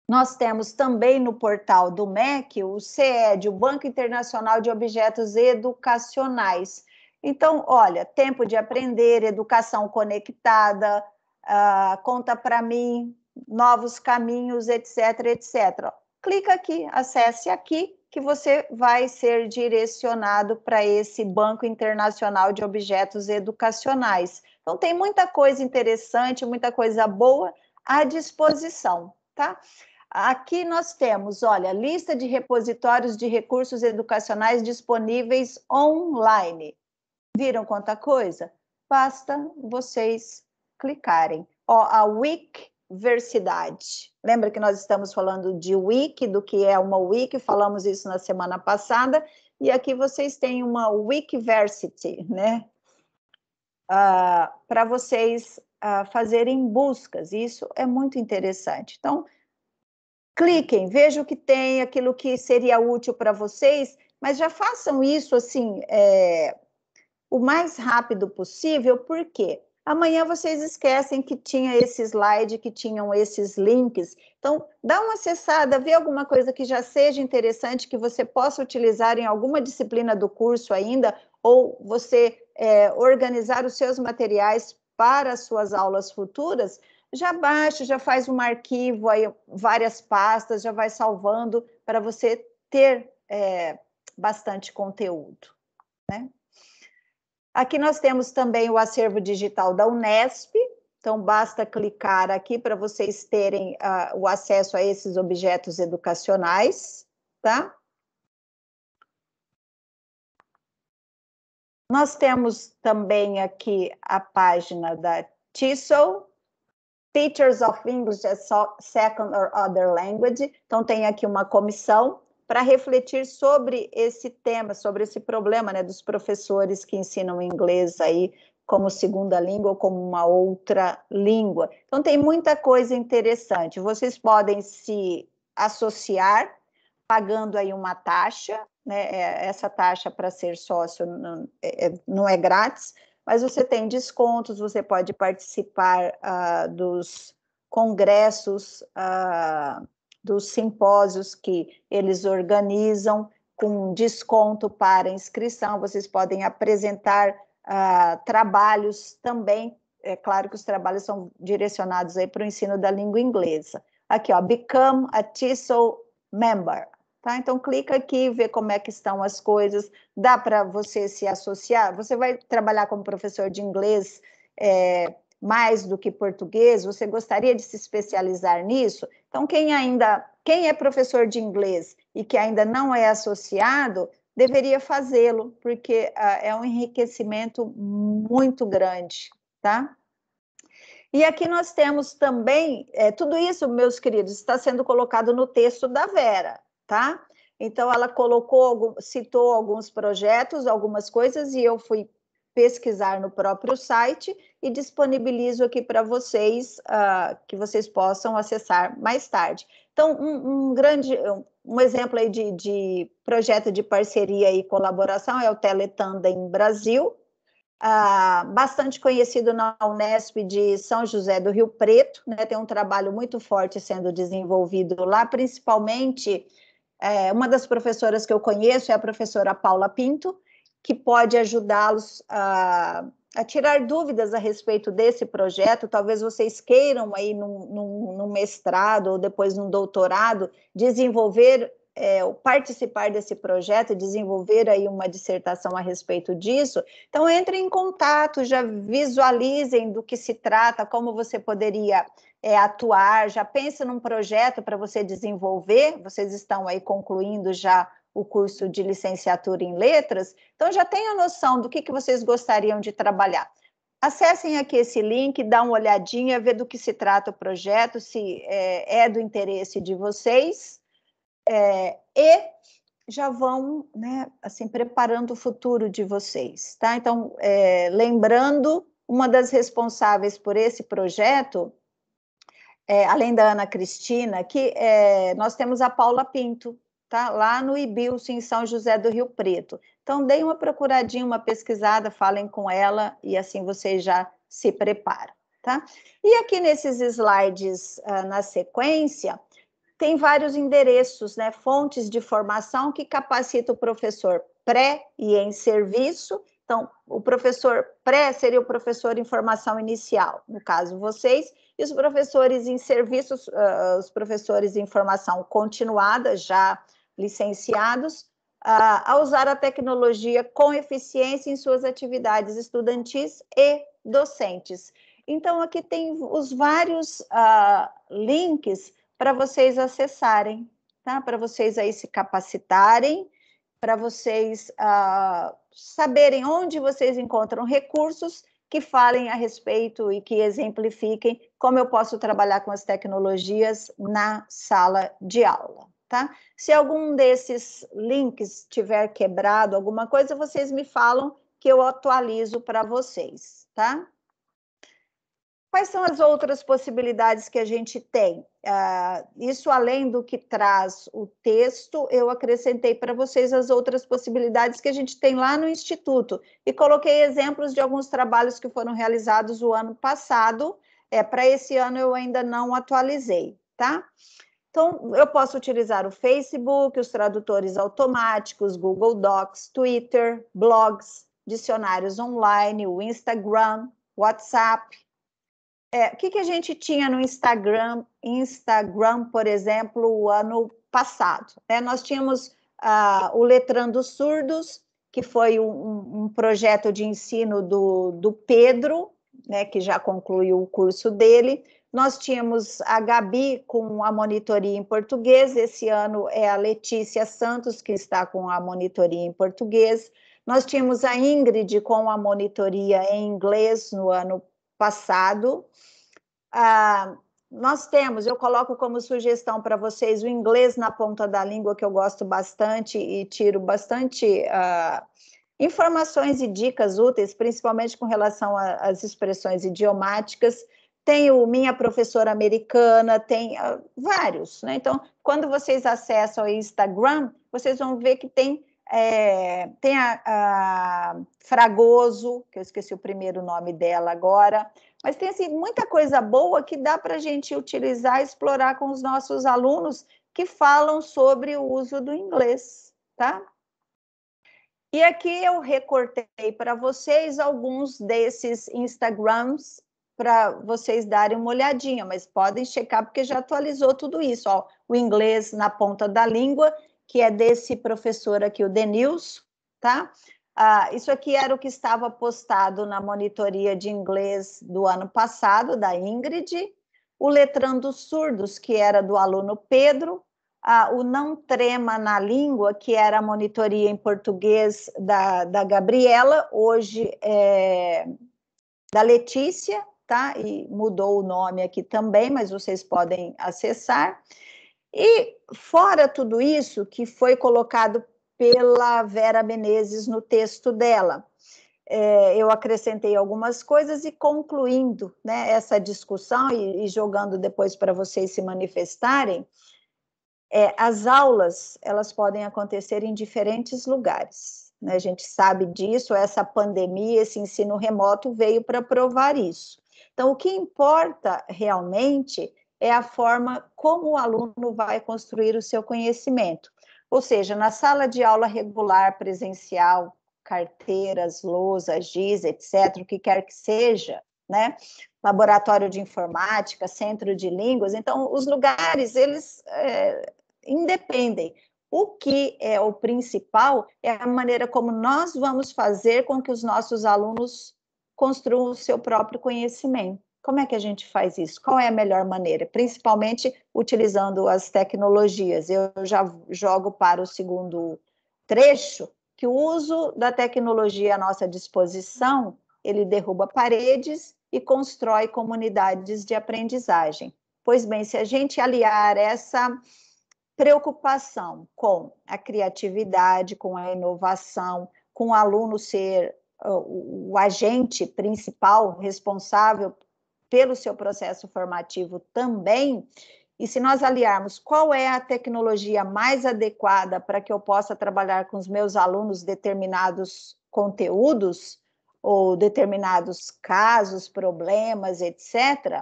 nós temos também no portal do MEC o CED, o Banco Internacional de Objetos Educacionais. Então, olha, tempo de aprender, educação conectada, conta para mim, novos caminhos, etc, etc. Clica aqui, acesse aqui, que você vai ser direcionado para esse Banco Internacional de Objetos Educacionais. Então, tem muita coisa interessante, muita coisa boa à disposição, tá? Aqui nós temos, olha, lista de repositórios de recursos educacionais disponíveis online. Viram quanta coisa? Basta vocês clicarem. Ó, a Wikversidade. Lembra que nós estamos falando de wiki, do que é uma wiki, falamos isso na semana passada, e aqui vocês têm uma Wikiversity, né? Para vocês fazerem buscas, isso é muito interessante. Então, cliquem, vejam o que tem, aquilo que seria útil para vocês, mas já façam isso assim, o mais rápido possível, porque amanhã vocês esquecem que tinha esse slide, que tinham esses links. Então, dá uma acessada, vê alguma coisa que já seja interessante, que você possa utilizar em alguma disciplina do curso ainda, ou você organizar os seus materiais para as suas aulas futuras, já baixa, já faz um arquivo, aí, várias pastas, já vai salvando para você ter bastante conteúdo, né? Aqui nós temos também o acervo digital da Unesp, então basta clicar aqui para vocês terem o acesso a esses objetos educacionais, tá? Nós temos também aqui a página da TESOL, Teachers of English as Second or Other Language. Então, tem aqui uma comissão para refletir sobre esse tema, sobre esse problema, né, dos professores que ensinam inglês aí como segunda língua ou como uma outra língua. Então, tem muita coisa interessante. Vocês podem se associar pagando aí uma taxa, né? Essa taxa para ser sócio não é grátis, mas você tem descontos, você pode participar dos congressos, dos simpósios que eles organizam com desconto para inscrição, vocês podem apresentar trabalhos também, é claro que os trabalhos são direcionados aí para o ensino da língua inglesa. Aqui, ó, Become a TESOL Member. Tá? Então, clica aqui, vê como é que estão as coisas, dá para você se associar, você vai trabalhar como professor de inglês mais do que português, você gostaria de se especializar nisso? Então, quem é professor de inglês e que ainda não é associado, deveria fazê-lo, porque é um enriquecimento muito grande, tá? E aqui nós temos também, tudo isso, meus queridos, está sendo colocado no texto da Vera, tá? Então, ela citou alguns projetos, algumas coisas, e eu fui pesquisar no próprio site e disponibilizo aqui para vocês, que vocês possam acessar mais tarde. Então, um exemplo aí de projeto de parceria e colaboração é o Teletandem Brasil, bastante conhecido na Unesp de São José do Rio Preto, né? Tem um trabalho muito forte sendo desenvolvido lá, principalmente uma das professoras que eu conheço é a professora Paula Pinto, que pode ajudá-los a tirar dúvidas a respeito desse projeto. Talvez vocês queiram aí num mestrado ou depois num doutorado desenvolver participar desse projeto, desenvolver aí uma dissertação a respeito disso. Então, entrem em contato, já visualizem do que se trata, como você poderia atuar, já pense num projeto para você desenvolver, vocês estão aí concluindo já o curso de licenciatura em letras, então já tenham noção do que vocês gostariam de trabalhar. Acessem aqui esse link, dá uma olhadinha, vê do que se trata o projeto, se é do interesse de vocês, e já vão, né, assim, preparando o futuro de vocês, tá? Então, lembrando, uma das responsáveis por esse projeto, além da Ana Cristina, que nós temos a Paula Pinto, tá? Lá no IBILS, em São José do Rio Preto. Então, deem uma procuradinha, uma pesquisada, falem com ela, e assim vocês já se preparam, tá? E aqui nesses slides, na sequência, tem vários endereços, né, fontes de formação que capacitam o professor pré e em serviço. Então, o professor pré seria o professor em formação inicial, no caso vocês, e os professores em serviços, os professores em formação continuada, já licenciados, a usar a tecnologia com eficiência em suas atividades estudantis e docentes. Então, aqui tem os vários links para vocês acessarem, tá? Para vocês aí se capacitarem, para vocês saberem onde vocês encontram recursos que falem a respeito e que exemplifiquem como eu posso trabalhar com as tecnologias na sala de aula, tá? Se algum desses links tiver quebrado, alguma coisa, vocês me falam que eu atualizo para vocês, tá? Quais são as outras possibilidades que a gente tem? Isso, além do que traz o texto, eu acrescentei para vocês as outras possibilidades que a gente tem lá no Instituto, e coloquei exemplos de alguns trabalhos que foram realizados o ano passado, para esse ano eu ainda não atualizei, tá? Então, eu posso utilizar o Facebook, os tradutores automáticos, Google Docs, Twitter, blogs, dicionários online, o Instagram, WhatsApp. O que a gente tinha no Instagram, por exemplo, o ano passado? Nós tínhamos o Letrando Surdos, que foi um projeto de ensino do Pedro, né, que já concluiu o curso dele. Nós tínhamos a Gabi com a monitoria em português, esse ano é a Letícia Santos, que está com a monitoria em português. Nós tínhamos a Ingrid com a monitoria em inglês no ano passado. Nós temos, eu coloco como sugestão para vocês o inglês na ponta da língua, que eu gosto bastante e tiro bastante informações e dicas úteis, principalmente com relação às expressões idiomáticas. Tem o Minha Professora Americana, tem vários, né? Então, quando vocês acessam o Instagram, vocês vão ver que tem a Fragoso, que eu esqueci o primeiro nome dela agora, mas tem assim, muita coisa boa que dá para a gente utilizar e explorar com os nossos alunos que falam sobre o uso do inglês, tá? E aqui eu recortei para vocês alguns desses Instagrams para vocês darem uma olhadinha, mas podem checar porque já atualizou tudo isso. Ó, o inglês na ponta da língua, que é desse professor aqui, o Denilson, tá? Isso aqui era o que estava postado na monitoria de inglês do ano passado, da Ingrid. O Letrando Surdos, que era do aluno Pedro. O Não Trema na Língua, que era a monitoria em português da Gabriela, hoje é da Letícia, tá? E mudou o nome aqui também, mas vocês podem acessar. E fora tudo isso que foi colocado pela Vera Menezes no texto dela, eu acrescentei algumas coisas e concluindo, né, essa discussão e jogando depois para vocês se manifestarem, as aulas, elas podem acontecer em diferentes lugares, né? A gente sabe disso, essa pandemia, esse ensino remoto veio para provar isso. Então, o que importa realmente é a forma como o aluno vai construir o seu conhecimento. Ou seja, na sala de aula regular, presencial, carteiras, lousas, giz, etc., o que quer que seja, né? Laboratório de informática, centro de línguas, então, os lugares, eles independem. O que é o principal é a maneira como nós vamos fazer com que os nossos alunos construam o seu próprio conhecimento. Como é que a gente faz isso? Qual é a melhor maneira? Principalmente utilizando as tecnologias. Eu já jogo para o segundo trecho, que o uso da tecnologia à nossa disposição, ele derruba paredes e constrói comunidades de aprendizagem. Pois bem, se a gente aliar essa preocupação com a criatividade, com a inovação, com o aluno ser o agente principal responsável pelo seu processo formativo também, e se nós aliarmos qual é a tecnologia mais adequada para que eu possa trabalhar com os meus alunos determinados conteúdos, ou determinados casos, problemas, etc.,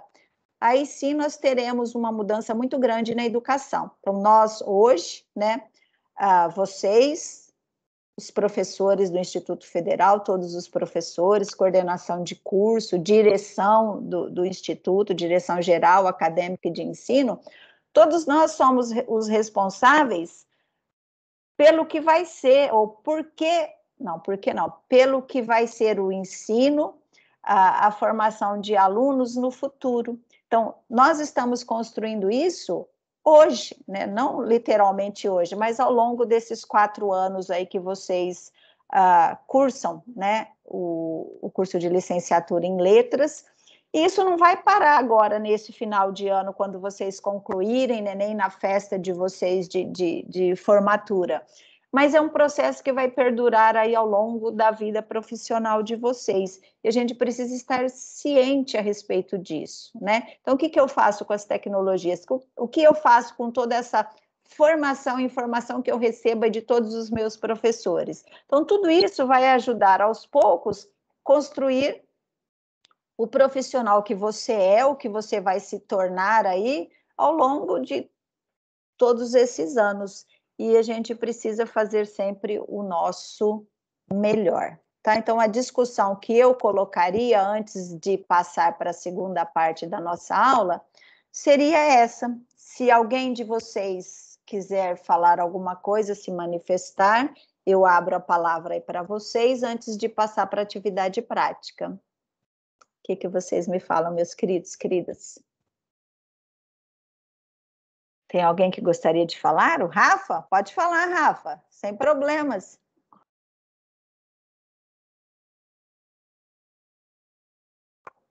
aí sim nós teremos uma mudança muito grande na educação. Então, nós hoje, né, vocês, os professores do Instituto Federal, todos os professores, coordenação de curso, direção do Instituto, direção geral, acadêmica e de ensino, todos nós somos os responsáveis pelo que vai ser, ou por que não, pelo que vai ser o ensino, a formação de alunos no futuro. Então, nós estamos construindo isso hoje, né? Não literalmente hoje, mas ao longo desses 4 anos aí que vocês cursam, né, o curso de licenciatura em letras. E isso não vai parar agora, nesse final de ano, quando vocês concluírem, né, nem na festa de vocês de formatura. Mas é um processo que vai perdurar aí ao longo da vida profissional de vocês. E a gente precisa estar ciente a respeito disso, né? Então, o que eu faço com as tecnologias? O que eu faço com toda essa formação e informação que eu recebo de todos os meus professores? Então, tudo isso vai ajudar, aos poucos, construir o profissional que você é, o que você vai se tornar aí ao longo de todos esses anos. E a gente precisa fazer sempre o nosso melhor, tá? Então, a discussão que eu colocaria antes de passar para a segunda parte da nossa aula seria essa. Se alguém de vocês quiser falar alguma coisa, se manifestar, eu abro a palavra aí para vocês antes de passar para a atividade prática. O que vocês me falam, meus queridos, queridas? Tem alguém que gostaria de falar? O Rafa? Pode falar, Rafa, sem problemas.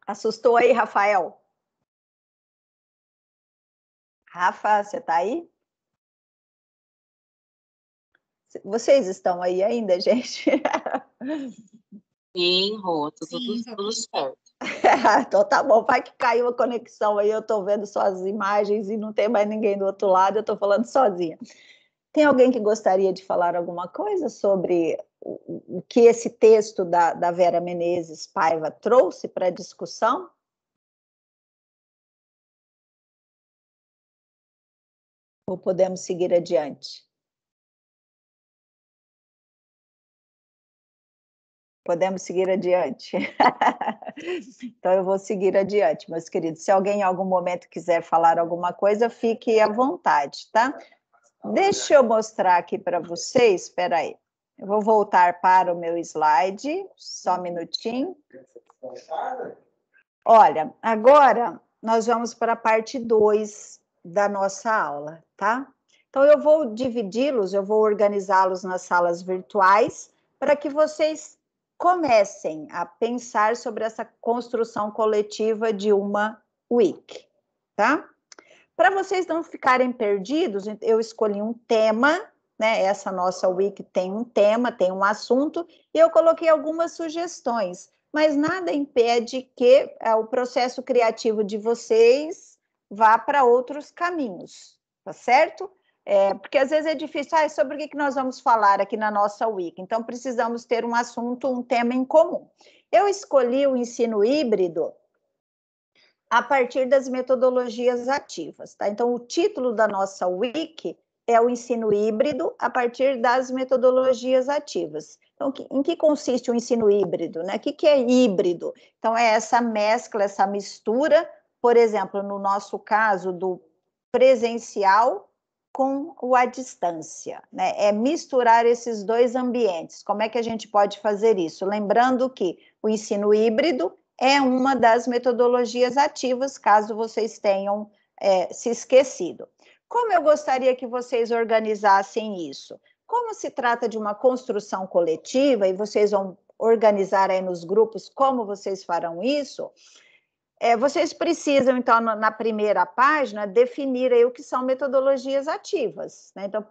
Assustou aí, Rafael? Rafa, você está aí? Vocês estão aí ainda, gente? Sim, Rô, tudo certo. Então tá bom, vai que caiu a conexão aí, eu estou vendo só as imagens e não tem mais ninguém do outro lado, eu estou falando sozinha. Tem alguém que gostaria de falar alguma coisa sobre o que esse texto da Vera Menezes Paiva trouxe para a discussão? Ou podemos seguir adiante? Podemos seguir adiante. Então, eu vou seguir adiante, meus queridos. Se alguém em algum momento quiser falar alguma coisa, fique à vontade, tá? Deixa eu mostrar aqui para vocês, espera aí. Eu vou voltar para o meu slide, só um minutinho. Olha, agora nós vamos para a parte 2 da nossa aula, tá? Então, eu vou dividi-los, eu vou organizá-los nas salas virtuais para que vocês comecem a pensar sobre essa construção coletiva de uma wiki, tá? Para vocês não ficarem perdidos, eu escolhi um tema, né? Essa nossa wiki tem um tema, tem um assunto, e eu coloquei algumas sugestões, mas nada impede que o processo criativo de vocês vá para outros caminhos, tá certo? Porque às vezes é difícil, sobre o que nós vamos falar aqui na nossa wiki, então precisamos ter um assunto, um tema em comum. Eu escolhi o ensino híbrido a partir das metodologias ativas, tá? Então, o título da nossa wiki é o ensino híbrido a partir das metodologias ativas. Então, em que consiste o ensino híbrido, né? O que é híbrido? Então, é essa mescla, essa mistura, por exemplo, no nosso caso, do presencial com o à distância, né? É misturar esses dois ambientes. Como é que a gente pode fazer isso? Lembrando que o ensino híbrido é uma das metodologias ativas, caso vocês tenham se esquecido. Como eu gostaria que vocês organizassem isso? Como se trata de uma construção coletiva, e vocês vão organizar aí nos grupos como vocês farão isso, vocês precisam, então, na primeira página, definir aí o que são metodologias ativas, né? Então,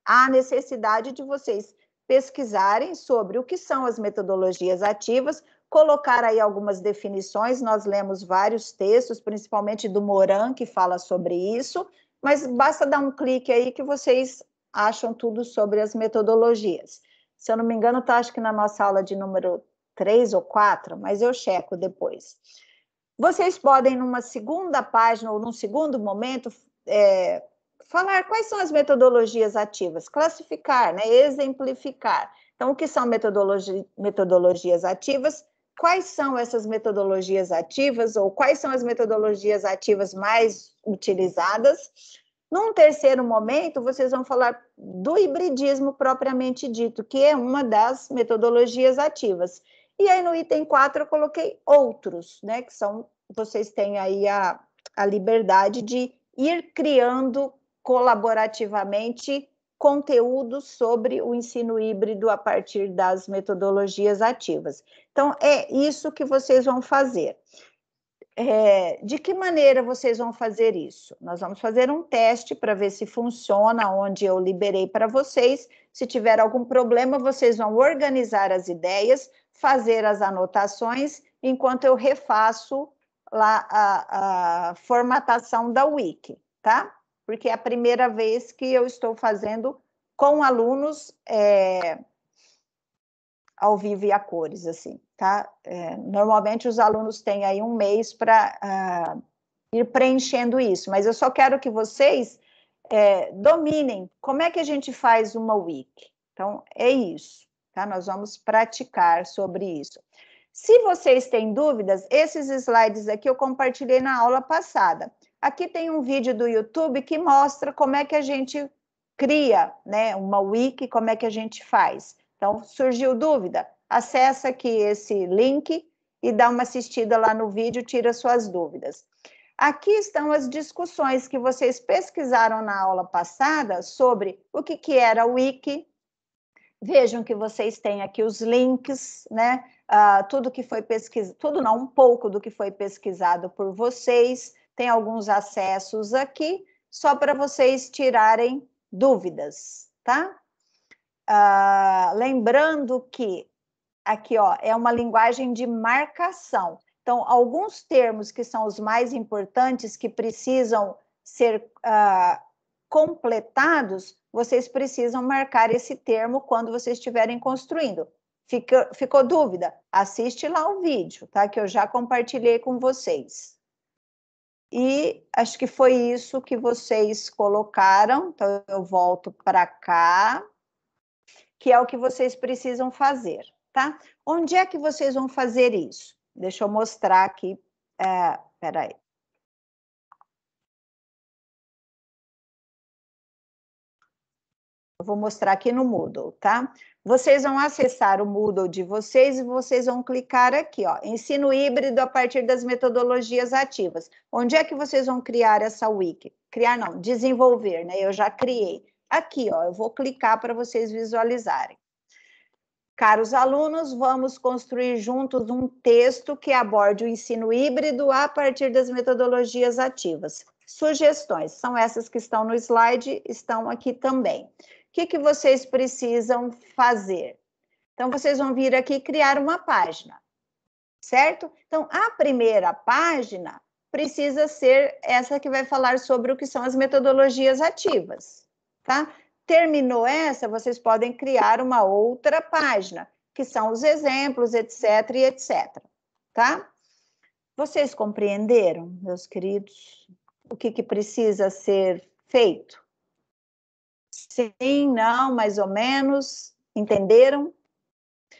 há necessidade de vocês pesquisarem sobre o que são as metodologias ativas, colocar aí algumas definições, nós lemos vários textos, principalmente do Moran, que fala sobre isso, mas basta dar um clique aí que vocês acham tudo sobre as metodologias. Se eu não me engano, tá, acho que na nossa aula de número 3 ou 4, mas eu checo depois. Vocês podem, numa segunda página ou num segundo momento, falar quais são as metodologias ativas, classificar, né, exemplificar. Então, o que são metodologias ativas? Quais são essas metodologias ativas ou quais são as metodologias ativas mais utilizadas? Num terceiro momento, vocês vão falar do hibridismo propriamente dito, que é uma das metodologias ativas. E aí, no item 4, eu coloquei outros, né, que são, vocês têm aí a liberdade de ir criando colaborativamente conteúdos sobre o ensino híbrido a partir das metodologias ativas. Então, é isso que vocês vão fazer. De que maneira vocês vão fazer isso? Nós vamos fazer um teste para ver se funciona, onde eu liberei para vocês. Se tiver algum problema, vocês vão organizar as ideias, fazer as anotações, enquanto eu refaço lá a formatação da wiki, tá? Porque é a primeira vez que eu estou fazendo com alunos ao vivo e a cores, assim, tá? Normalmente os alunos têm aí um mês para ir preenchendo isso, mas eu só quero que vocês dominem como é que a gente faz uma wiki. Então, é isso, tá? Nós vamos praticar sobre isso. Se vocês têm dúvidas, esses slides aqui eu compartilhei na aula passada. Aqui tem um vídeo do YouTube que mostra como é que a gente cria, né, uma wiki, como é que a gente faz. Então, surgiu dúvida? Acessa aqui esse link e dá uma assistida lá no vídeo, tira suas dúvidas. Aqui estão as discussões que vocês pesquisaram na aula passada sobre o que era o wiki. Vejam que vocês têm aqui os links, né? Tudo que foi pesquisado, tudo não, um pouco do que foi pesquisado por vocês, tem alguns acessos aqui, só para vocês tirarem dúvidas, tá? Lembrando que aqui, ó, é uma linguagem de marcação. Então, alguns termos que são os mais importantes, que precisam ser completados, vocês precisam marcar esse termo quando vocês estiverem construindo. Ficou dúvida? Assiste lá o vídeo, tá? Que eu já compartilhei com vocês. E acho que foi isso que vocês colocaram. Então, eu volto para cá, que é o que vocês precisam fazer, tá? Onde é que vocês vão fazer isso? Deixa eu mostrar aqui. Peraí. Eu vou mostrar aqui no Moodle, tá? Vocês vão acessar o Moodle de vocês e vocês vão clicar aqui, ó, ensino híbrido a partir das metodologias ativas. Onde é que vocês vão criar essa wiki? Criar não, desenvolver, né? Eu já criei. Aqui, ó, eu vou clicar para vocês visualizarem. Caros alunos, vamos construir juntos um texto que aborde o ensino híbrido a partir das metodologias ativas. Sugestões, são essas que estão no slide, estão aqui também. O que vocês precisam fazer? Então, vocês vão vir aqui criar uma página, certo? Então, a primeira página precisa ser essa que vai falar sobre o que são as metodologias ativas, tá? Terminou essa, vocês podem criar uma outra página, que são os exemplos, etc, e etc, tá? Vocês compreenderam, meus queridos, o que precisa ser feito? Sim, não, mais ou menos, entenderam?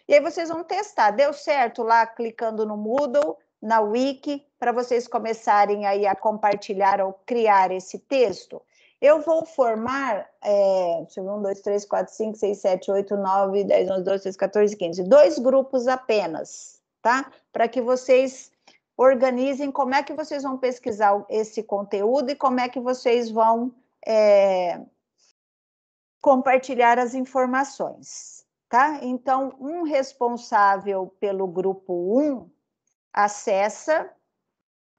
E aí vocês vão testar, deu certo lá clicando no Moodle, na Wiki, para vocês começarem aí a compartilhar ou criar esse texto? Eu vou formar, deixa eu ver, 1, 2, 3, 4, 5, 6, 7, 8, 9, 10, 11, 12, 13, 14, 15, 2 grupos apenas, tá? Para que vocês organizem como é que vocês vão pesquisar esse conteúdo e como é que vocês vão compartilhar as informações, tá? Então, um responsável pelo grupo 1 acessa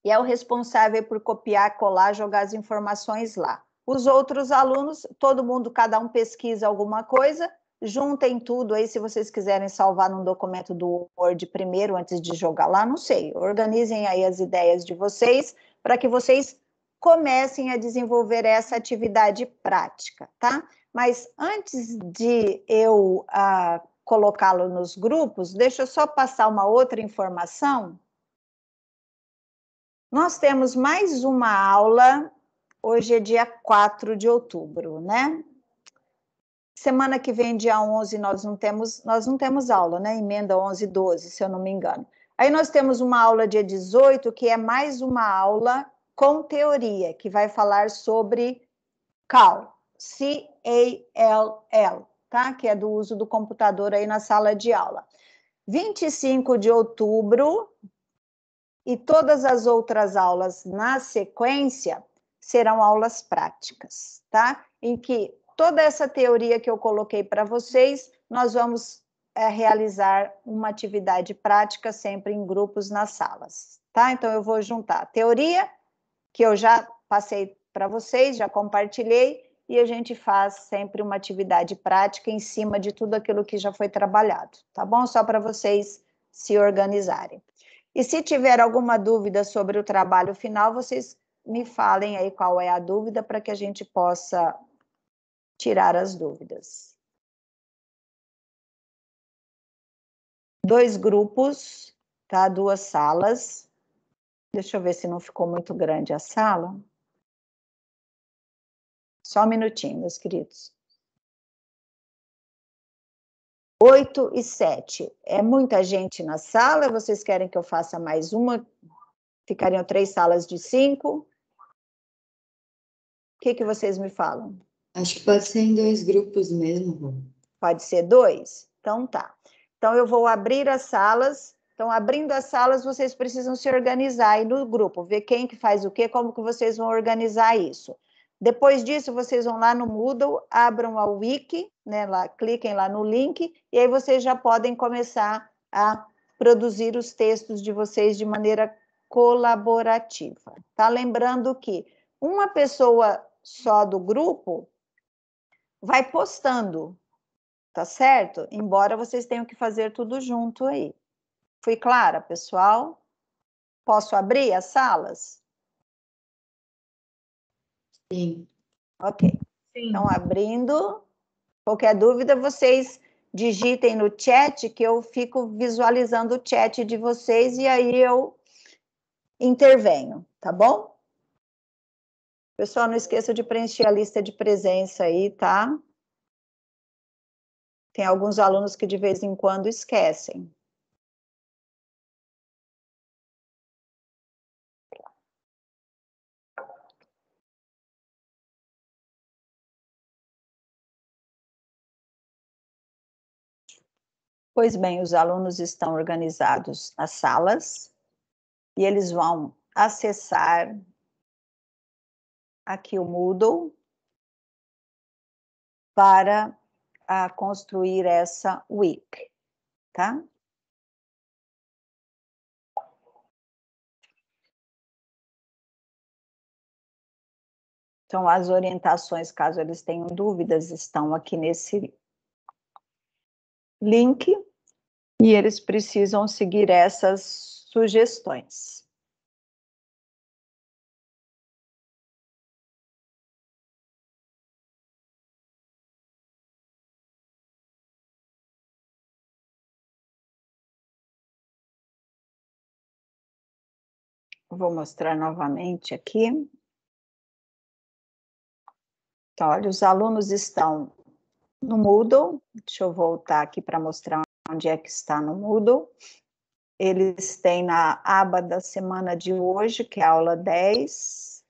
e é o responsável por copiar, colar, jogar as informações lá. Os outros alunos, todo mundo, cada um pesquisa alguma coisa, juntem tudo aí, se vocês quiserem salvar num documento do Word primeiro, antes de jogar lá, não sei. Organizem aí as ideias de vocês, para que vocês comecem a desenvolver essa atividade prática, tá? Mas antes de eu colocá-lo nos grupos, deixa eu só passar uma outra informação. Nós temos mais uma aula, hoje é dia 4 de outubro, né? Semana que vem, dia 11, nós não temos aula, né? Emenda 11 e 12, se eu não me engano. Aí nós temos uma aula dia 18, que é mais uma aula com teoria, que vai falar sobre CAL, C-A-L-L, tá? Que é do uso do computador aí na sala de aula. 25 de outubro, e todas as outras aulas na sequência serão aulas práticas, tá? Em que toda essa teoria que eu coloquei para vocês, nós vamos realizar uma atividade prática sempre em grupos nas salas, tá? Então, eu vou juntar a teoria, que eu já passei para vocês, já compartilhei, e a gente faz sempre uma atividade prática em cima de tudo aquilo que já foi trabalhado, tá bom? Só para vocês se organizarem. E se tiver alguma dúvida sobre o trabalho final, vocês me falem aí qual é a dúvida para que a gente possa tirar as dúvidas. 2 grupos, tá? 2 salas. Deixa eu ver se não ficou muito grande a sala. Só um minutinho, meus queridos. 8 e 7. É muita gente na sala? Vocês querem que eu faça mais uma? Ficariam 3 salas de 5? O que vocês me falam? Acho que pode ser em 2 grupos mesmo. Pode ser 2? Então tá. Então eu vou abrir as salas. Então, abrindo as salas, vocês precisam se organizar aí no grupo, ver quem que faz o quê, como que vocês vão organizar isso. Depois disso, vocês vão lá no Moodle, abram a Wiki, né, lá, cliquem lá no link, e aí vocês já podem começar a produzir os textos de vocês de maneira colaborativa, tá? Lembrando que uma pessoa só do grupo, vai postando, tá certo? Embora vocês tenham que fazer tudo junto aí. Fui clara, pessoal? Posso abrir as salas? Sim. Ok. Sim. Então, abrindo. Qualquer dúvida, vocês digitem no chat, que eu fico visualizando o chat de vocês e aí eu intervenho, tá bom? Pessoal, não esqueça de preencher a lista de presença aí, tá? Tem alguns alunos que de vez em quando esquecem. Pois bem, os alunos estão organizados nas salas e eles vão acessar aqui o Moodle para construir essa week, tá? Então, as orientações, caso eles tenham dúvidas, estão aqui nesse link e eles precisam seguir essas sugestões. Vou mostrar novamente aqui. Então, olha, os alunos estão no Moodle. Deixa eu voltar aqui para mostrar onde é que está no Moodle. Eles têm na aba da semana de hoje, que é a aula 10.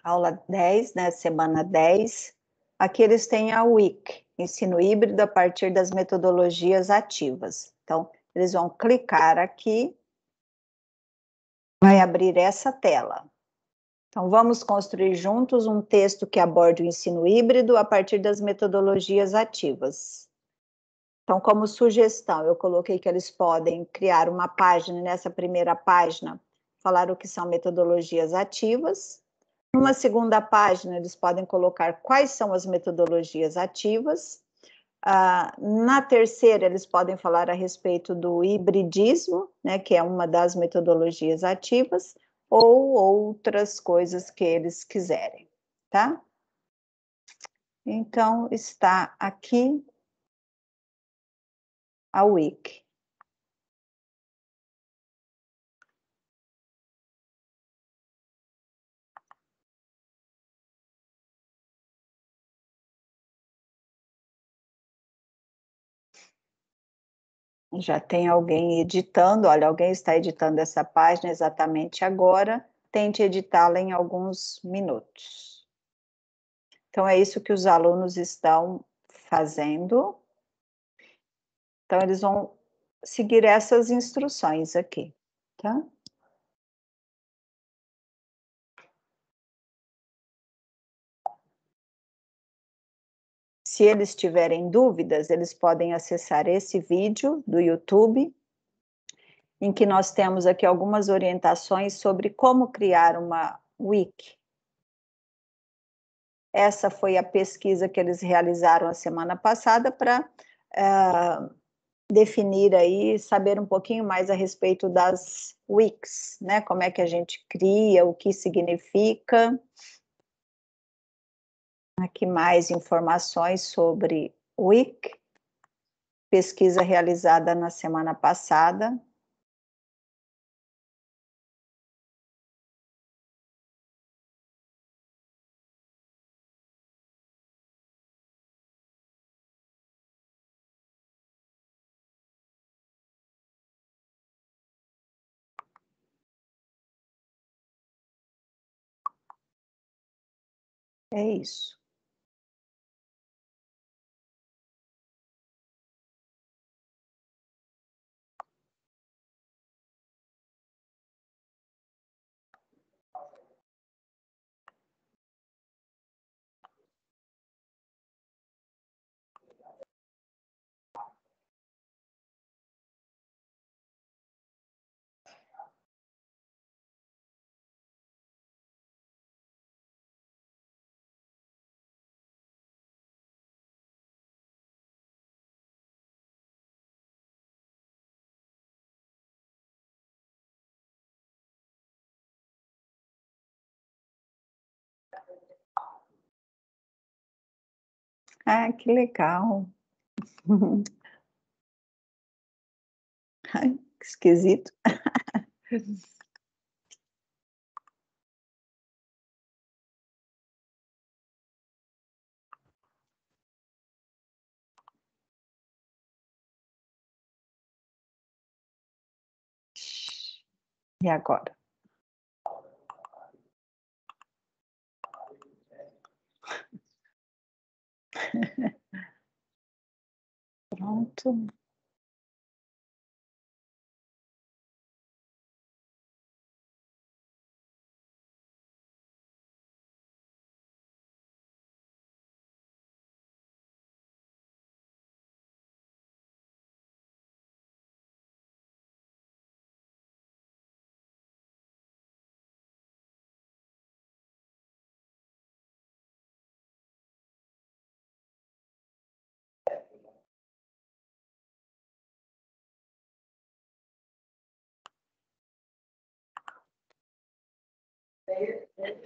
Aula 10, né, semana 10. Aqui eles têm a week, ensino híbrido a partir das metodologias ativas. Então, eles vão clicar aqui, vai abrir essa tela. Então, vamos construir juntos um texto que aborde o ensino híbrido a partir das metodologias ativas. Então, como sugestão, eu coloquei que eles podem criar uma página, e nessa primeira página, falar o que são metodologias ativas. Numa segunda página, eles podem colocar quais são as metodologias ativas. Na terceira, eles podem falar a respeito do hibridismo, né, que é uma das metodologias ativas, ou outras coisas que eles quiserem, tá? Então, está aqui a week. Já tem alguém editando, olha, alguém está editando essa página exatamente agora, tente editá-la em alguns minutos. Então, é isso que os alunos estão fazendo. Então, eles vão seguir essas instruções aqui, tá? Se eles tiverem dúvidas, eles podem acessar esse vídeo do YouTube, em que nós temos aqui algumas orientações sobre como criar uma wiki. Essa foi a pesquisa que eles realizaram a semana passada para definir aí, saber um pouquinho mais a respeito das wikis, né? Como é que a gente cria, o que significa. Aqui mais informações sobre wiki, pesquisa realizada na semana passada. É isso. Ah, que legal. Ai, que esquisito. E agora? Pronto.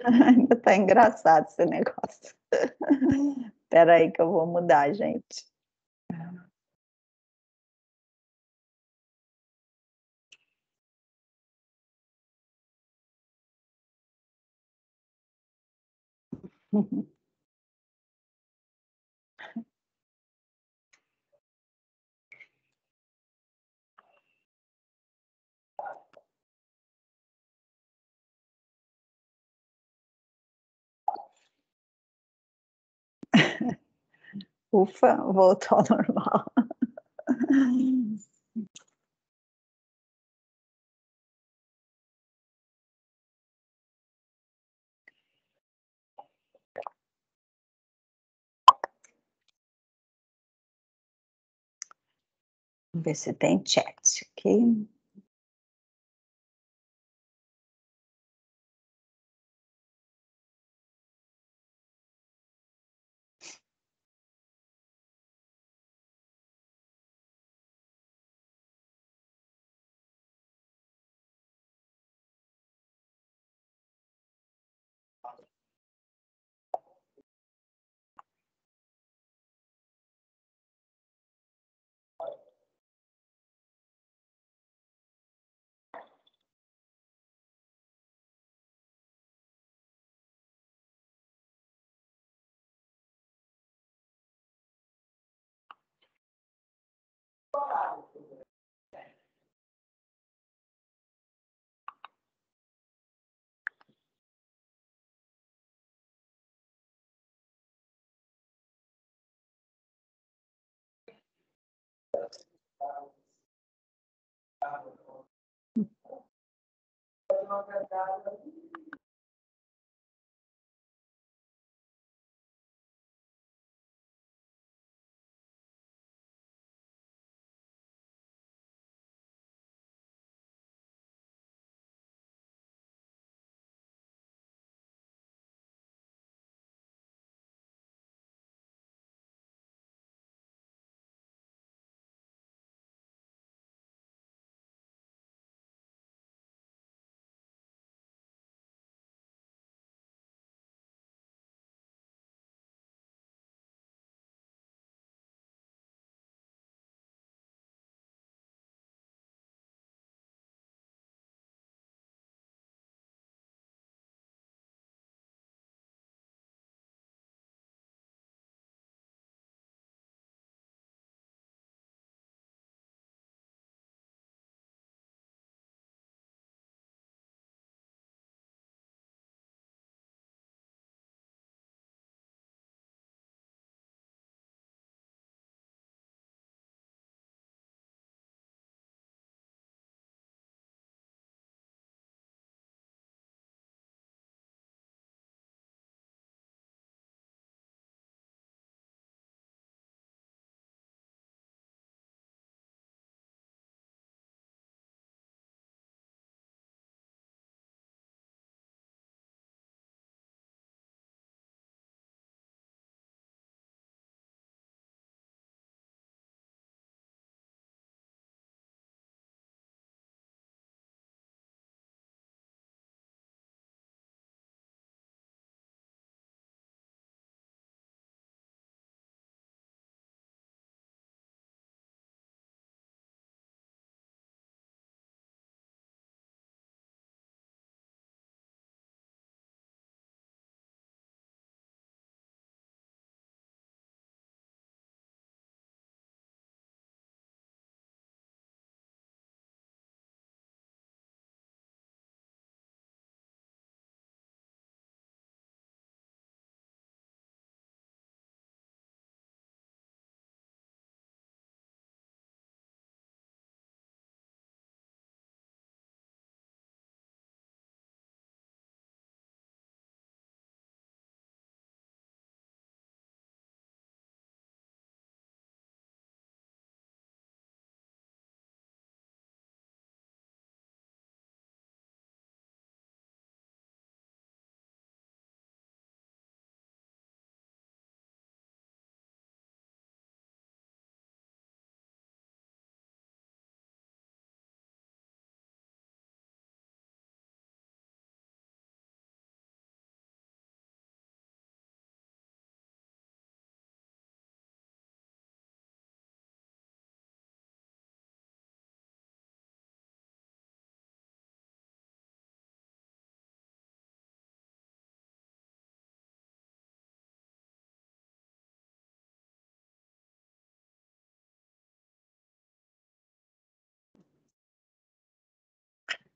Ainda tá engraçado esse negócio. Espera aí que eu vou mudar, gente. Ufa, voltou ao normal. Vamos ver se tem chat aqui.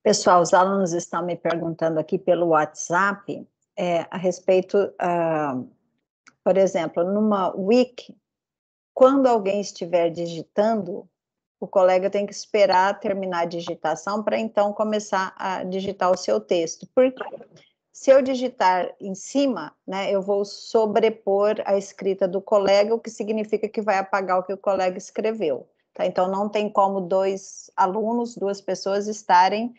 Pessoal, os alunos estão me perguntando aqui pelo WhatsApp a respeito, por exemplo, numa wiki, quando alguém estiver digitando, o colega tem que esperar terminar a digitação para então começar a digitar o seu texto. Porque se eu digitar em cima, né, eu vou sobrepor a escrita do colega, o que significa que vai apagar o que o colega escreveu. Tá? Então, não tem como dois alunos, duas pessoas estarem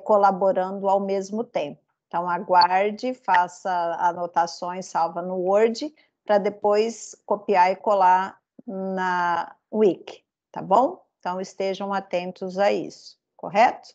colaborando ao mesmo tempo. Então, aguarde, faça anotações, salva no Word, para depois copiar e colar na Wiki, tá bom? Então, estejam atentos a isso, correto?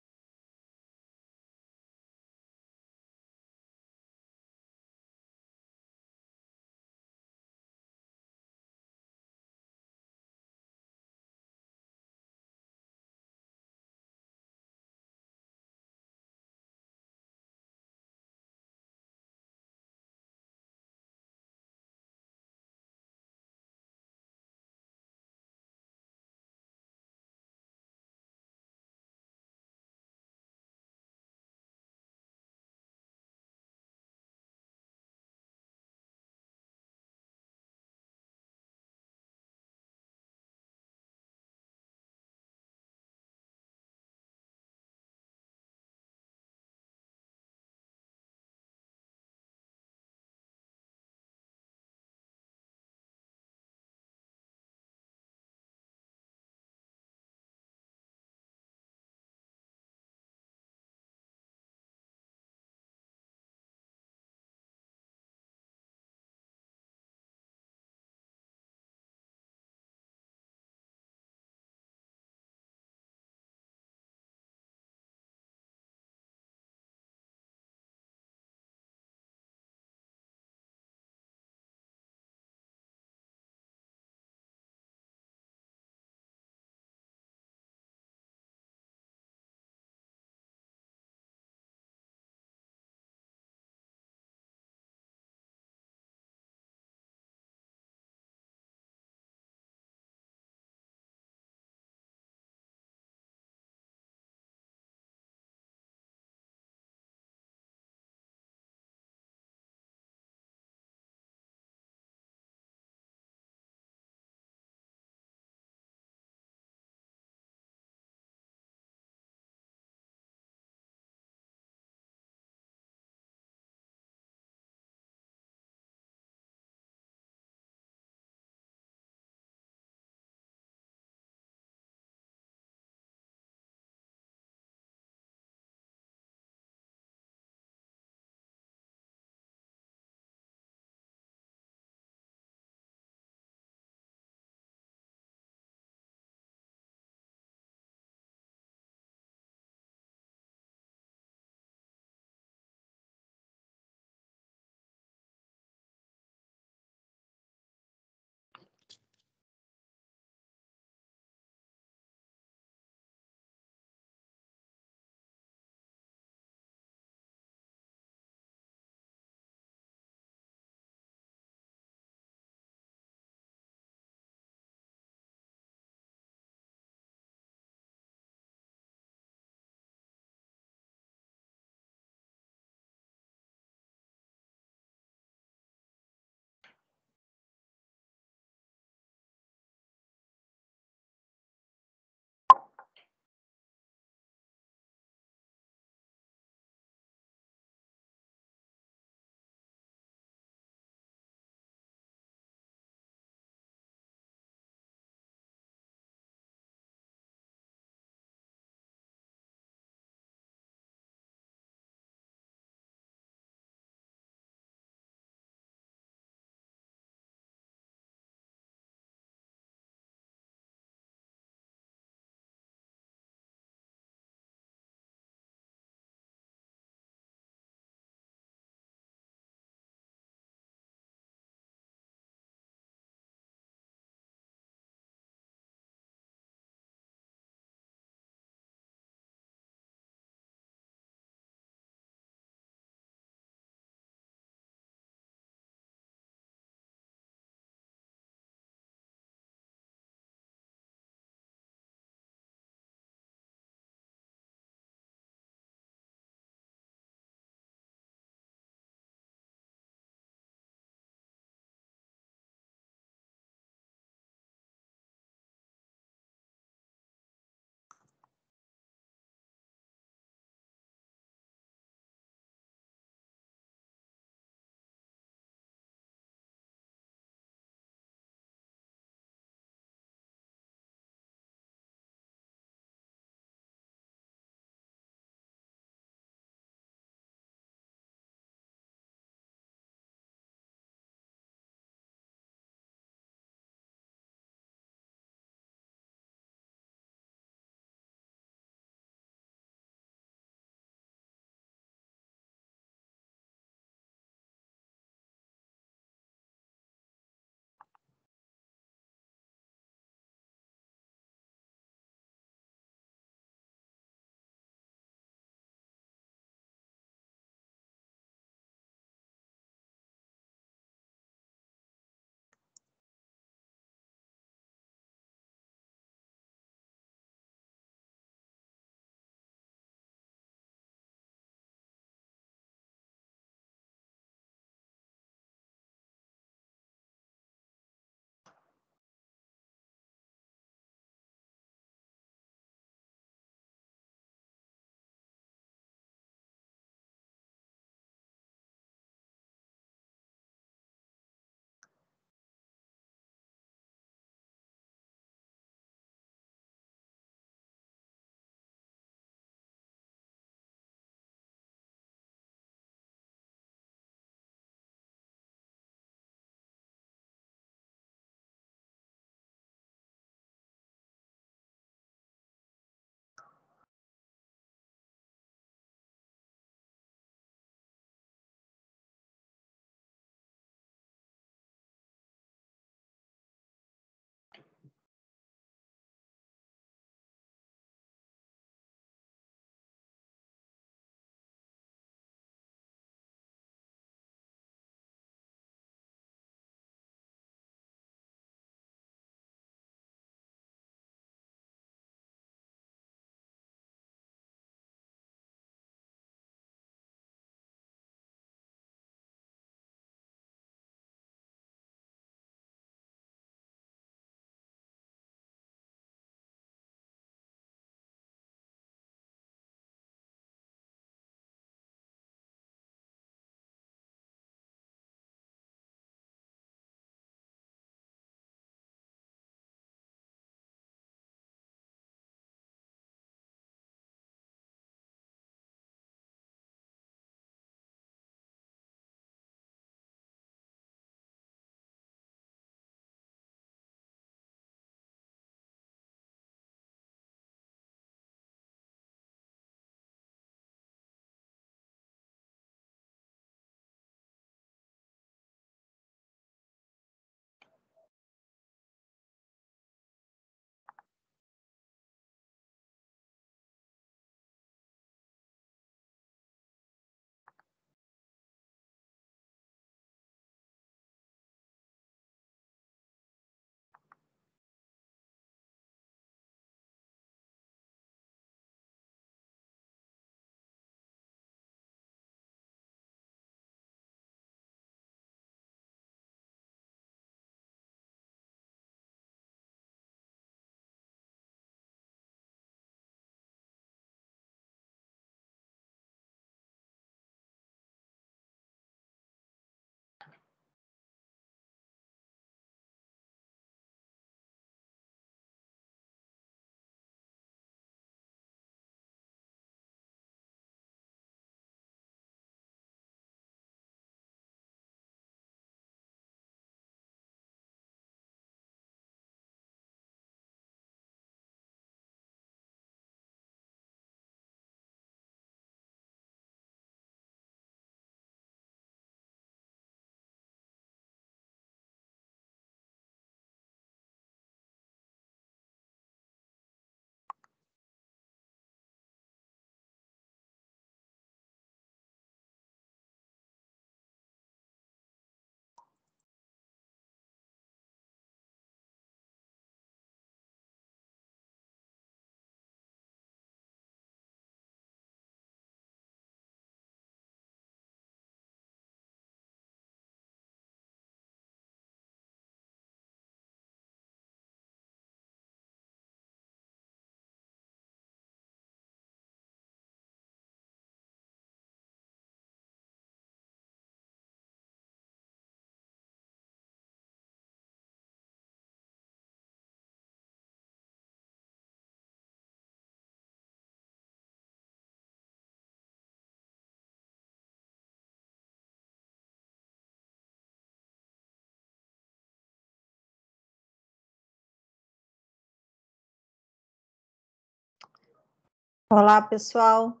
Olá, pessoal.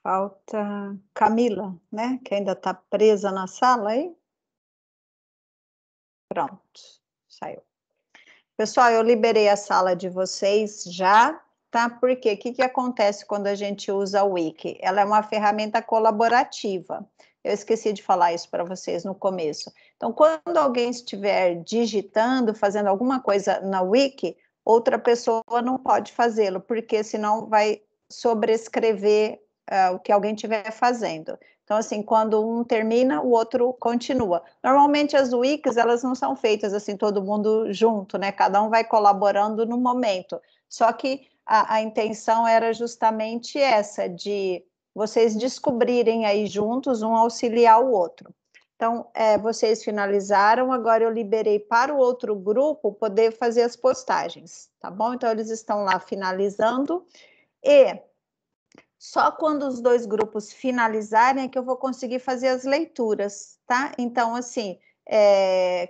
Falta Camila, né, que ainda está presa na sala aí. Pronto, saiu. Pessoal, eu liberei a sala de vocês já, tá? Porque o que acontece quando a gente usa o Wiki? Ela é uma ferramenta colaborativa. Eu esqueci de falar isso para vocês no começo. Então, quando alguém estiver digitando, fazendo alguma coisa na Wiki, outra pessoa não pode fazê-lo, porque senão vai sobrescrever o que alguém estiver fazendo. Então, assim, quando um termina, o outro continua. Normalmente as wikis, elas não são feitas assim, todo mundo junto, né? Cada um vai colaborando no momento. Só que a intenção era justamente essa, de vocês descobrirem aí juntos, um auxiliar o outro. Então, vocês finalizaram, agora eu liberei para o outro grupo poder fazer as postagens, tá bom? Então, eles estão lá finalizando e só quando os dois grupos finalizarem é que eu vou conseguir fazer as leituras, tá? Então, assim,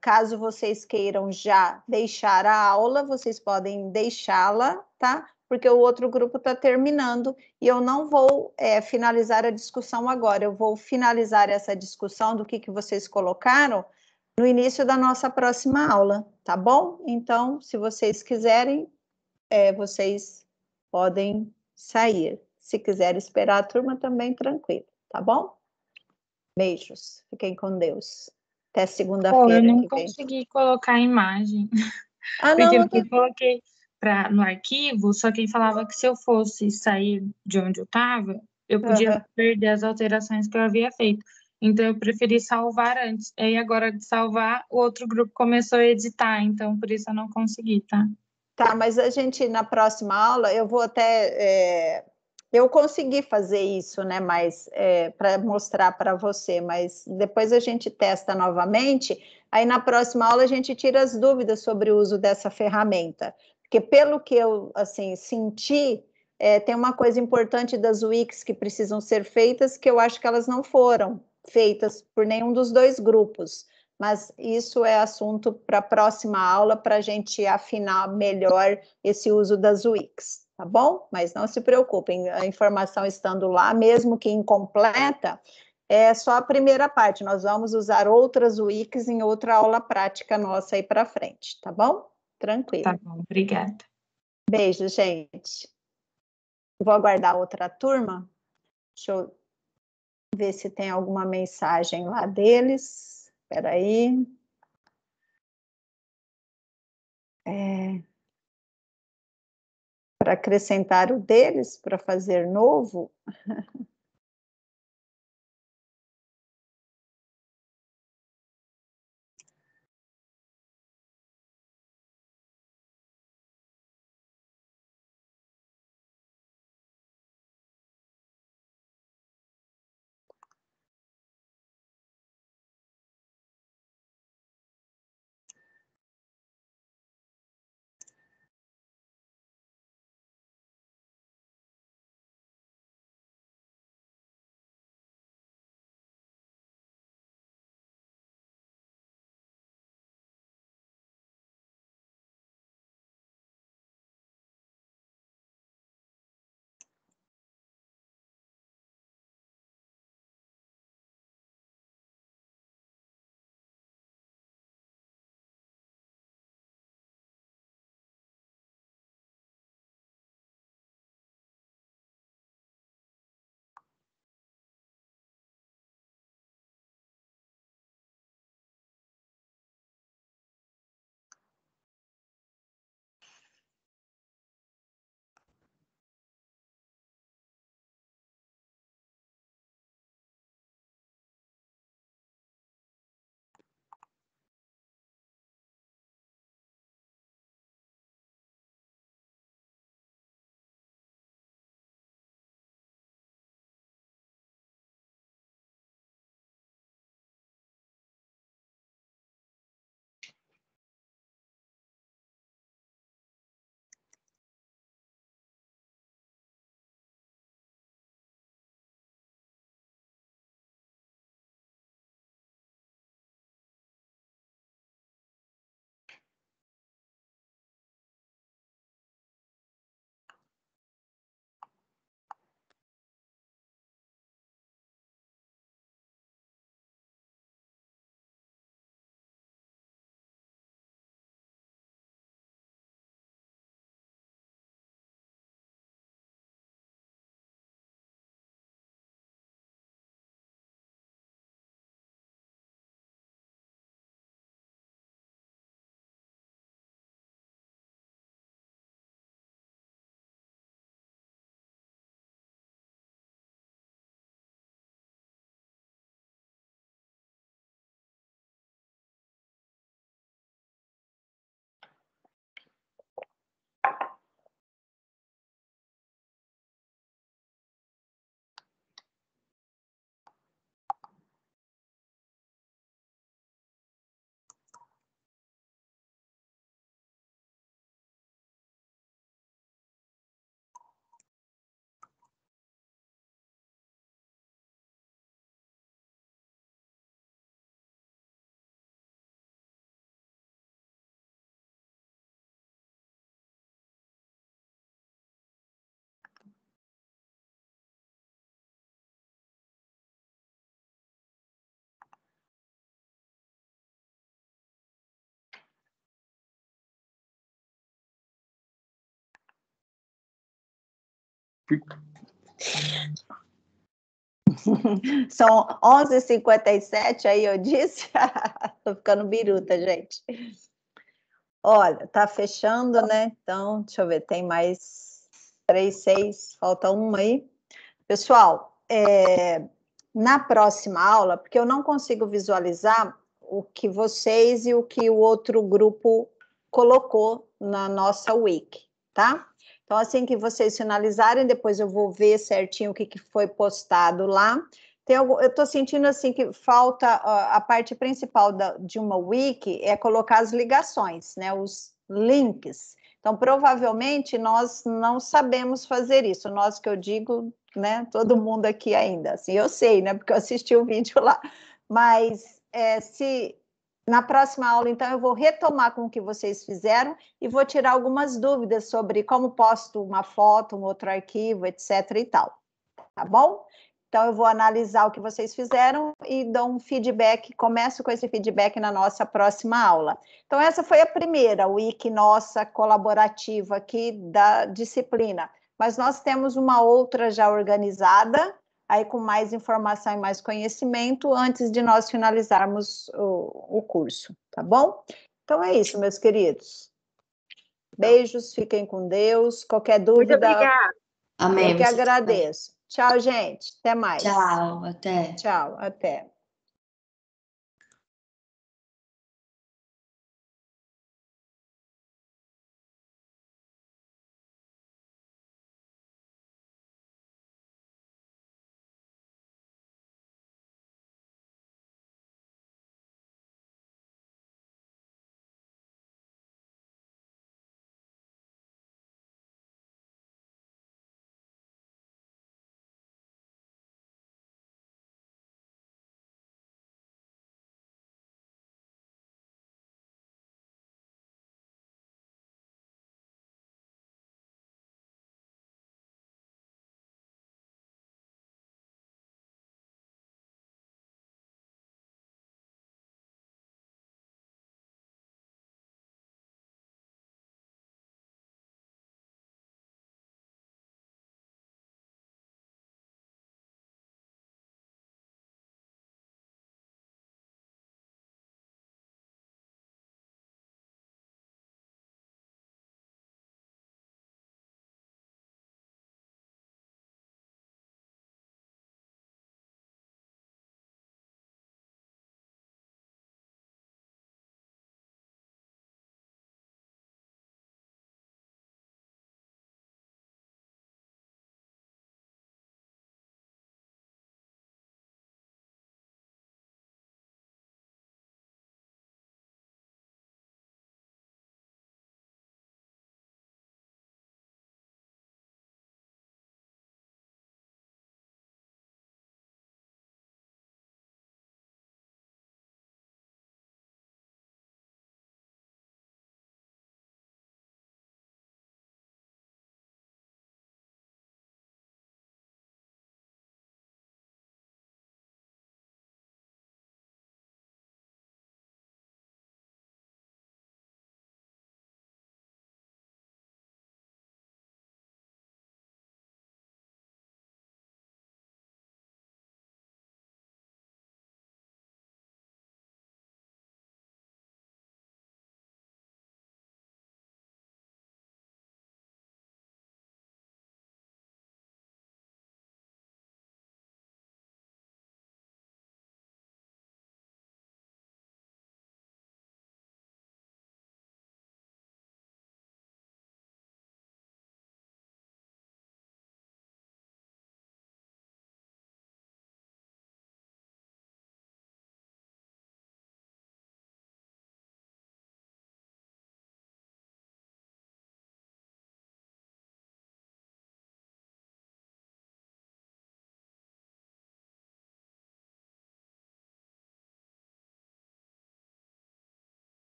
caso vocês queiram já deixar a aula, vocês podem deixá-la, tá? Porque o outro grupo está terminando e eu não vou finalizar a discussão agora, eu vou finalizar essa discussão do que vocês colocaram no início da nossa próxima aula, tá bom? Então, se vocês quiserem, vocês podem sair. Se quiser esperar a turma, também tranquilo, tá bom? Beijos, fiquem com Deus. Até Eu segunda-feira não que vem. consegui colocar a imagem, Ah, porque não, eu coloquei no arquivo, só que ele falava que se eu fosse sair de onde eu estava, eu podia perder as alterações que eu havia feito. Então, eu preferi salvar antes. E aí, agora de salvar, o outro grupo começou a editar, então por isso eu não consegui, tá? Tá, mas a gente, na próxima aula, eu vou até... eu consegui fazer isso, né, mas para mostrar para você, mas depois a gente testa novamente, aí na próxima aula a gente tira as dúvidas sobre o uso dessa ferramenta, porque pelo que eu, assim, senti, tem uma coisa importante das wikis que precisam ser feitas, que eu acho que elas não foram feitas por nenhum dos dois grupos, mas isso é assunto para a próxima aula, para a gente afinar melhor esse uso das wikis, tá bom? Mas não se preocupem, a informação estando lá, mesmo que incompleta, é só a primeira parte, nós vamos usar outras wikis em outra aula prática nossa aí para frente, tá bom? Tranquilo. Tá bom, obrigada. Beijo, gente. Vou aguardar outra turma, deixa eu ver se tem alguma mensagem lá deles, espera aí. Para acrescentar o deles, para fazer novo. São 11h57, aí eu disse. Tô ficando biruta, gente. Olha, tá fechando, né? Então, deixa eu ver, tem mais 3, 6, falta uma aí. Pessoal, na próxima aula, porque eu não consigo visualizar o que vocês e o que o outro grupo colocou na nossa wiki, tá? Então, assim que vocês finalizarem, depois eu vou ver certinho o que foi postado lá. Eu estou sentindo assim que falta a parte principal de uma wiki é colocar as ligações, né? Os links. Então, provavelmente, nós não sabemos fazer isso. Nós que eu digo, né? Todo mundo aqui ainda. Assim, eu sei, né? Porque eu assisti o vídeo lá. Mas se na próxima aula, então, eu vou retomar com o que vocês fizeram e vou tirar algumas dúvidas sobre como posto uma foto, um outro arquivo, etc. e tal. Tá bom? Então, eu vou analisar o que vocês fizeram e dou um feedback, começo com esse feedback na nossa próxima aula. Então, essa foi a primeira wiki nossa colaborativa aqui da disciplina. Mas nós temos uma outra já organizada, aí com mais informação e mais conhecimento, antes de nós finalizarmos o curso, tá bom? Então, é isso, meus queridos. Beijos, fiquem com Deus. Qualquer Muito dúvida, obrigada. Amém. eu que Você também. agradeço. Tchau, gente. Até mais. Tchau, até. Tchau, até.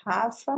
Rafa?